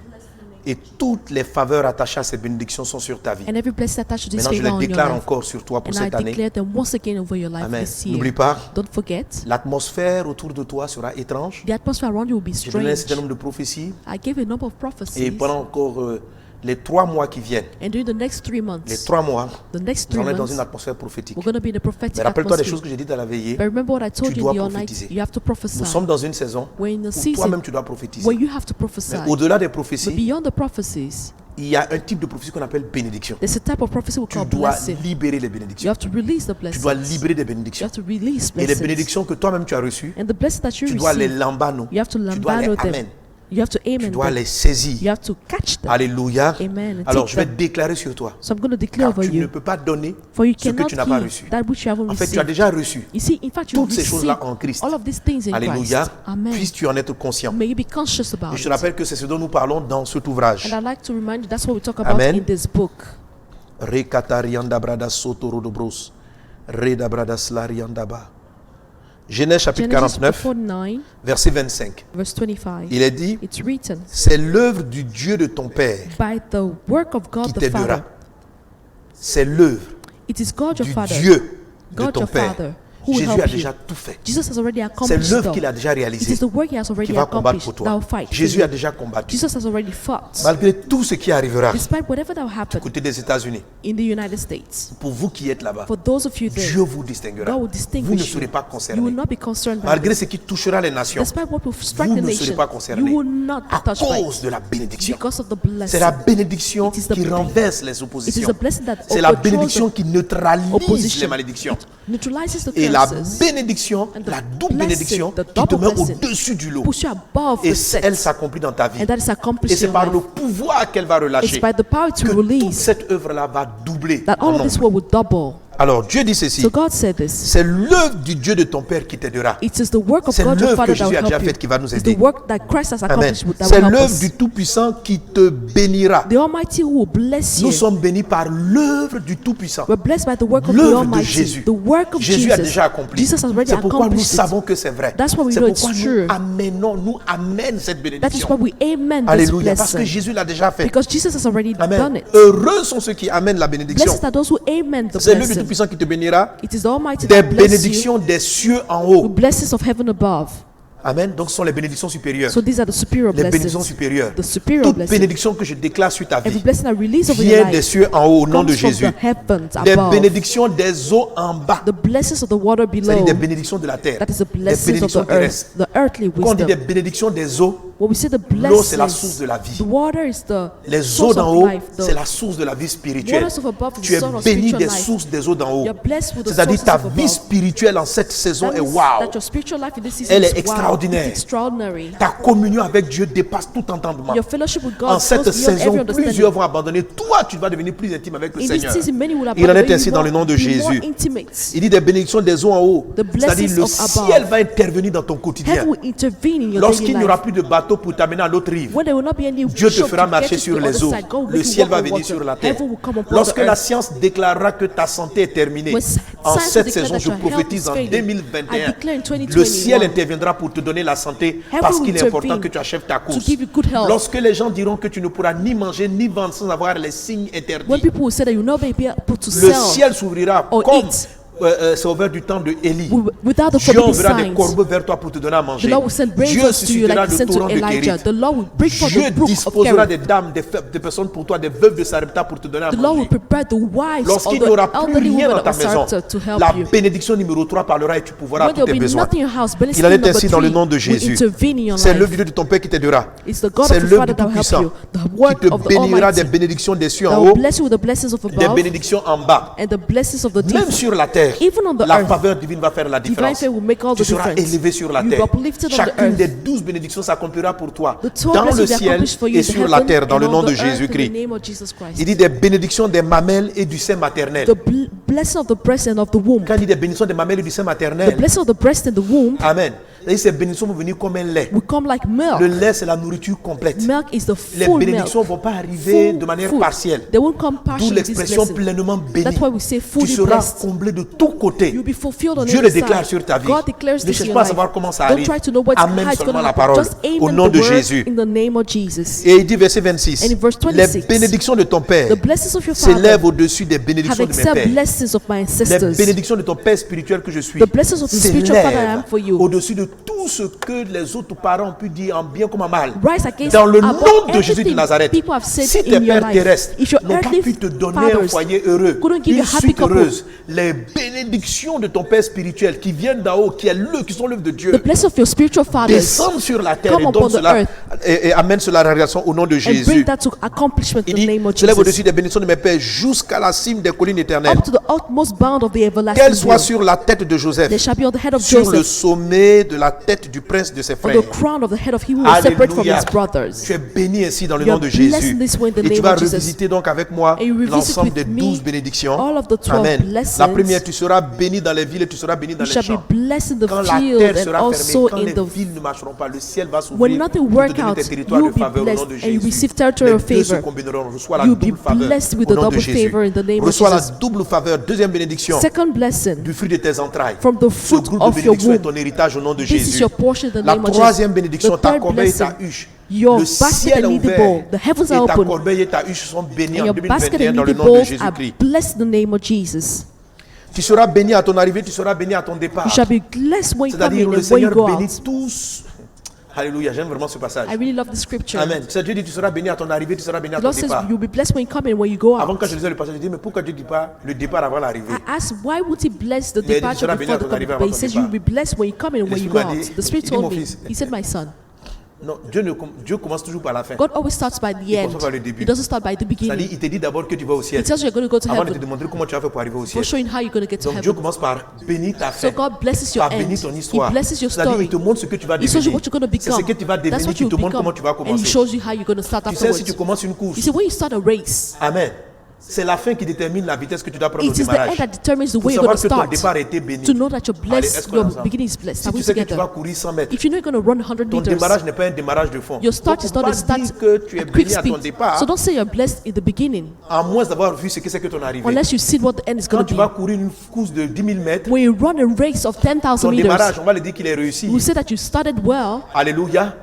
Et toutes les faveurs attachées à ces bénédictions sont sur ta vie. And every blessing attached to this Maintenant, je favor les on your déclare life. encore sur toi pour And I cette année. declare them once again over your life Amen. this year. N'oublie pas, Don't forget, l'atmosphère autour de toi sera étrange. the atmosphere around you will be J'ai donné un certain strange. nombre de prophéties. I gave a number of Et prophecies. pendant encore les 3 mois qui viennent, And during the next 3 les months, 3 mois, the next nous 3 allons être dans une months, atmosphère prophétique. we're going to be in a prophetic Mais rappelle-toi des choses atmosphere. que j'ai dites à la veillée. But remember what I told Tu you dois the other night, prophétiser. you have to prophesy. Nous sommes dans une saison We're in a où season toi-même tu dois prophétiser. where you have to prophesy. Mais au-delà des But prophéties, beyond the prophecies, il y a un type de prophétie qu'on appelle bénédiction. there's a type of prophecy we Tu call dois blessing. libérer les You bénédictions. have to release the Tu dois blessings. libérer des You bénédictions. have to release Et les blessings. bénédictions que toi-même tu as reçues, And the blessings that you tu dois les receive, lambano. you have to Tu dois les lambano them. amen. You have to Tu amen dois them. les saisir. You have to catch them. Alléluia. Amen. And Alors take je vais them. déclarer sur toi. So I'm going to declare Car over tu ne you, peux pas donner for you ce que cannot tu n'as pas give reçu. that which you haven't En fait, tu as received. déjà reçu You see, in fact, you toutes ces received choses-là en Christ. all of these things in Alléluia. Christ. Amen. Puisses-tu en être conscient. May you be conscious about Et je te it. rappelle que c'est ce dont nous parlons dans cet ouvrage. And I'd like to remind you that's what we talk about Amen. in this book. Rekatarianda brada sotorodobros. Reda brada slariandaba. Genèse chapitre Genesis 49, 49, verset 25. verse 25. Il est dit, It's written, c'est l'œuvre du Dieu de ton Père by the work of qui God the t'aidera. Father. C'est l'œuvre It is God your du Father. Dieu de God ton your Père. Father who will Jésus a help you. déjà tout fait. Jesus has already C'est accomplished l'œuvre it qu'il a all. déjà It is réalisée the work he has qui already va combattre accomplished pour that will toi. fight for Jésus you. a déjà combattu. Jesus has already fought. Malgré tout ce qui arrivera Despite whatever that will du happen côté des États-Unis, in the United States, pour vous qui êtes là-bas, for those of you there, Dieu vous distinguera. God will Vous ne distinguish serez you. pas You will concernés. not be concerned by Malgré this. ce qui touchera les nations, Despite what will strike vous the ne serez nation, pas you concernés will not be à touched by cause it de la bénédiction. because of the C'est la blessing. bénédiction It is the qui renverse les It is oppositions. the blessing that C'est la overthrows bénédiction the qui neutralise les opposition. malédictions. It neutralizes the Et la curses. bénédiction, And the la double blessing, bénédiction the qui te double met blessing, au-dessus du lot. push you above Et the set. elle s'accomplit dans ta vie. And that is Et accomplished c'est in par your le life. pouvoir qu'elle va relâcher It's by the power to que toute release cette œuvre-là va doubler that en all of this nombre. will double. Alors Dieu dit ceci, So God said this. c'est l'œuvre du Dieu de ton Père qui t'aidera. It is the work of C'est God your l'œuvre Father que that will Jésus a déjà help you. faite qui va nous It's the aider. work that Christ has Amen. accomplished that C'est will help l'œuvre us. du Tout-Puissant qui te bénira. The Almighty who will bless Nous you. sommes bénis par l'œuvre du Tout-Puissant. We're blessed by the work of the L'œuvre de Almighty. Jésus. The work of Jésus a Jesus. déjà accompli. Jesus has already C'est pourquoi nous accomplished it. savons que c'est vrai. That's why we C'est know it's pourquoi true. nous amène cette That is bénédiction. why we amen this Alléluia. Parce que blessing. Jésus l'a déjà fait. Because Jesus has already done Amen. it. Heureux sont ceux qui amènent la bénédiction. Blessed are those who amen the C'est l'œuvre du blessing. Tout-Puissant qui te bénira. It is the Almighty Des that bless you bénédictions des cieux en with haut. blessings of heaven above. Amen. Donc ce sont les bénédictions supérieures. So these are the superior Les bénédictions blessings. supérieures. The superior Toute blessing. bénédiction que je déclare sur ta Every vie blessing I release over vient your des life cieux en haut au nom de comes from Jésus. the heavens Des above. bénédictions des eaux en bas. The blessings of the water C'est-à-dire below. des bénédictions de la terre. That is the Des blessings of bénédictions the terrestres. earth, the earthly Quand on dit des wisdom. bénédictions des eaux, When we say the l'eau c'est la source blessings, de la vie. the water is the Les eaux source d'en of haut, life. c'est la source de la vie spirituelle. waters of above is Tu the es source of béni spiritual des life. sources des eaux d'en haut. You're blessed with the C'est-à-dire sources ta of vie above. spirituelle en cette saison That est means wow. that your spiritual life in this season Elle est is wow. extraordinaire. It's extraordinary. Ta communion avec Dieu dépasse tout entendement. Your fellowship with God En goes cette beyond every saison, understanding. plusieurs vont abandonner. Toi, tu vas devenir plus intime avec le In this Seigneur. season, many will Il en est abandon ainsi you dans le nom de be more Jésus. intimate. Il dit des bénédictions des eaux en haut. The C'est-à-dire blessings le of above. ciel va intervenir dans ton quotidien. Heaven will intervene in your daily Lorsqu'il n'y aura life. plus de bateau pour t'amener à l'autre rive, When there will not be any Dieu te shop fera to marcher get you sur to the les other eaux. side, God will Le make you ciel walk va on venir water. sur la terre. Heaven will come upon Lorsque the la earth. science déclarera que ta santé est terminée, When en science cette declare saison, that je your health prophétise is en failing, 2021, I declare in le ciel 2021, interviendra pour te donner la santé Heaven parce will qu'il est important intervene que tu achèves ta to course. give you good health. Lorsque les gens diront que tu ne pourras ni manger ni vendre sans avoir les signes When interdits, people will say that you'll not be able to le sell ciel s'ouvrira or comme eat c'est ouvert du temps de Élie. without the Dieu forbidden enverra des signs, corbeaux vers toi pour te donner à manger. the Lord will send Dieu ravens to you suscitera like he le sent to torrent de Elijah. Kérit. The Lord will bring forth Dieu the brook of disposera des Kerith. dames, des personnes pour toi, des veuves de Sarepta pour te donner à The Lord will manger. prepare the wives of Lorsqu'il the n'y aura plus elderly rien women dans ta of maison, Sarepta to help la you. bénédiction numéro 3 parlera et tu pourras When tous there tes will be besoins. nothing in your house, blessing Il en est number ainsi dans le nom de 3 will Jésus. intervene in your C'est life. l'œuvre du Dieu de ton Père qui t'aidera. It's the God C'est of your l'œuvre Father du that will help Tout-Puissant you. The qui word te of the bénira des Almighty bénédictions des cieux that en will haut, bless you with the blessings of des above bénédictions en bas. and the blessings of the Même deep. sur la terre, Even on the la earth, faveur divine va faire la divine différence. favor will make all Tu the seras difference. élevé sur la You terre. will be uplifted on the Chacune earth. des 12 bénédictions s'accomplira pour toi The 12 dans le blessings will be ciel accomplished for you et in the sur la heaven terre dans le and nom on de the earth in the Jésus-Christ. name of Jesus Christ. Il dit des bénédictions des mamelles et du sein maternel. The blessing of the breast and of the womb. Quand il dit des bénédictions des mamelles et du sein The maternel, blessing of the breast and the womb Amen. Et ces bénédictions vont venir comme un lait. will come like milk. Le lait, c'est la nourriture complète. Milk is the Les full milk. bénédictions ne vont pas arriver Full de manière food. partielle. They won't come D'où partially this l'expression blessing. pleinement bénie. That's why we say Tu fully seras blessed. comblé de tous côtés. You'll be fulfilled on Dieu every le déclare side. sur ta vie. God declares Ne this cherche in pas à your savoir life. comment ça Don't arrive. try to know how Amen it's going seulement to la happen. parole. Just Au amen nom the de word Jésus. in the name of Jesus. Et il dit verset 26. And in verse Les 26, bénédictions de ton Père the blessings of your Father s'élèvent au-dessus des have bénédictions de mes accepted pères. blessings of my Les ancestors. bénédictions de ton Père spirituel que je suis The blessings of the spiritual Father I am for s'élèvent you. au-dessus de tout ce que les autres parents ont pu dire en bien comme en mal. Rise against Dans le nom above de Jésus de everything Nazareth, people have said si in tes your pères life. terrestres If your n'ont pas earthly pu te donner un fathers foyer heureux, couldn't give you une a happy suite couple, heureuse, les bénédictions de ton Père spirituel qui viennent d'en haut, qui sont l'œuvre de Dieu, the blessing of your spiritual fathers descendent sur la terre come et upon donnent the cela earth et amènent cela à la réalisation au nom de and bring Jésus. that to accomplishment in Il the dit, name of s'élève Jesus. au-dessus des bénédictions de mes pères jusqu'à la cime des collines éternelles. Up to the utmost bound of the Qu'elle everlasting soit hill. sur la tête de Joseph, They shall be on the head of sur le Joseph, sommet de la tête du prince de ses on frères. the crown of the head of him who is separate from Alléluia. his brothers. Tu es béni ainsi dans le You nom are de blessed Jésus. in this way in the Et tu name vas of Jesus. revisiter donc avec moi And you revisit l'ensemble with des me 12 bénédictions. all of the 12 Amen. blessings. La première, tu seras béni dans les villes et tu seras béni dans You les shall be champs. blessed in the Quand la field terre and sera fermée, also quand in les the villes ne marcheront pas, le ciel va when s'ouvrir nothing pour te work donner out, tes territoires you'll de be faveur au nom blessed de and you Jésus. receive territory Les of deux se favor. combineront. Reçois la You'll be double faveur blessed with au the nom de double Jésus. favor in the name of Reçois la Jesus. double faveur. Deuxième bénédiction Second blessing du fruit de tes entrailles. from the Ce fruit groupe de of your bénédictions est womb. ton héritage au nom de This is Jésus. your portion in the La name of troisième Jesus. bénédiction, The ta third corbeille et ta blessing, huche. your Le basket ciel est and kneading ouvert bowl, the heavens et are ta open, corbeille et ta huche sont bénies and en your basket 2021 and dans le kneading nom de bowls are Jésus-Christ. blessed in the name of Jesus. Tu seras béni à ton arrivée, tu seras béni à ton You départ. shall be blessed when you come C'est-à-dire in le and when you Seigneur go bénit out. tous. Alléluia, j'aime vraiment ce passage. I really love the scripture. Amen. C'est Dieu dit tu seras béni à ton arrivée, tu seras béni à The ton Lord says départ. you'll be blessed when you come in and when you go Avant out. quand je lisais le passage, je dis mais pourquoi Dieu ne dit pas le départ avant l'arrivée? I asked why would he bless the Il a dit, tu departure seras béni before à the ton coming? arrivée But avant he ton says départ. you'll be blessed when you come in and when you go L'Esprit m'a out. dit- The Spirit il dit, mon told me. fils. He said, my son. Non, Dieu commence toujours par la fin. God always starts by the Il end. commence par le début. He doesn't start by the C'est-à-dire, beginning. il te dit d'abord que tu vas au ciel. He tells you you're going to go to Avant de te heaven demander comment tu vas faire pour arriver au ciel. for showing how you're going to get to Donc Dieu heaven. commence par bénir ta fin. So God blesses your Par bénir end. ton He histoire. blesses your C'est-à-dire, story. il te montre ce que tu vas He shows you devenir. what you're going to C'est become. ce que tu vas That's devenir what qui you te montre become. comment tu vas And he commencer. shows you how you're going to start Tu sais, si afterwards. tu commences une course, You see, when you start a race, Amen. C'est la fin qui détermine la vitesse que tu dois prendre au it is the démarrage. end that determines the Pour way you're going savoir to que ton start. départ a été béni. To know that you're Allez, blessed, est-ce qu'on est your ensemble? beginning is blessed. Si Are tu we sais que tu vas together? courir 100 mètres, If you know you're going to run 100 ton meters, démarrage n'est pas un démarrage de fond. your start Donc, is faut not pas a start dire que tu es at quick béni à ton speed. départ, So don't say you're blessed in the beginning à moins d'avoir vu ce que c'est que ton arrivée. unless you see what the end is Quand going tu to vas be. courir une course de 10 000 mètres, When you run a race of 10,000 ton démarrage, meters, on va le dire qu'il est réussi. we say that you started well Alléluia.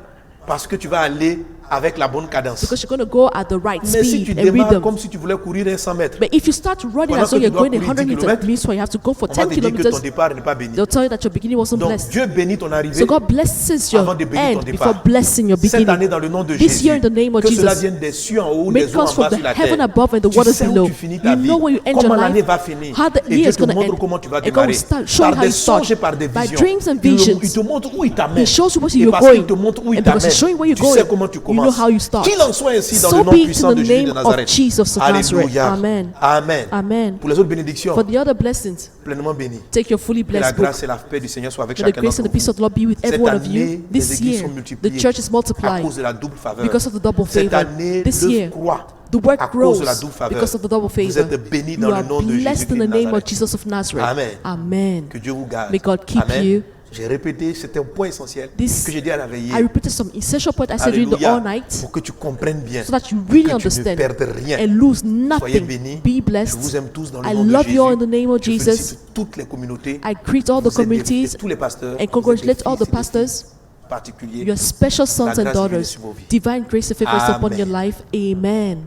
Parce que tu vas aller avec la bonne cadence. because you're going to go at the right Mais si tu speed and démarres rhythm. comme si tu voulais courir 100 mètres, But if you start running Pendant as though que you're tu dois going courir 100 10 meters, kilomètres, it means you have to go for on va 10 te dire que ton kilometers. départ n'est pas béni. They'll tell you that your beginning wasn't Donc blessed. Dieu bénit ton arrivée. So God blesses your Avant de bénir ton end départ. before blessing your Cette année, beginning. dans le nom de This Jésus, year in the name of que cela Jesus, vienne des cieux en haut, may des it eaux en comes from bas the sur la heaven terre. above and the Tu waters sais où below. tu finis ta You vie, know where you end comment your l'année life, va finir. how the Et year Dieu is te going to montre end. comment tu vas And God démarrer. will start showing Par how des you start. songes et par des By visions. dreams and Il visions. te montre où il t'amène. He shows you where Et you're parce qu'il going. te montre où il And because t'amène, he's showing where you're tu sais going, comment tu you know commences. how you start. Qu'il en soit ainsi dans So le nom be it puissant in de the Jésus de name of Nazareth. Jesus of Nazareth. Alléluia. Amen. Amen. Amen. Pour les autres bénédictions, For the other blessings, pleinement bénis. take your fully Que la blessed book. grâce et la paix du Seigneur soient avec May the chacun grace d'entre and the peace vous. of the Lord be with Cette every one of année, you. les This églises year, sont the multipliées church is à multiplied cause de la double faveur. because of the double Cette favor. année, This l'œuvre year, croît the work à cause grows de la double faveur. because of the double Vous favor. êtes bénis You dans le are nom de blessed Jésus in the de name of Nazareth. Jesus of Nazareth. Amen. Amen. Que Dieu vous garde. May God keep Amen. you. J'ai répété, c'était un point essentiel This- que j'ai dit à la veillée. I repeated some essential point I said during the Alléluia. all night Pour que tu comprennes bien. so that you really que tu ne understand perdes rien. and lose Soyez nothing. bénis. Be Je vous blessed. aime tous dans le I nom de love Jésus. you all in the name of Je Jesus. félicite toutes les communautés. I greet all the Vous êtes des- communities tous les pasteurs. and Vous congratulate êtes des all the fils et des pastors. filles particuliers. Your special sons La and grâce divine daughters. sur vos vies. Divine grace and favor is upon Amen. your life. Amen.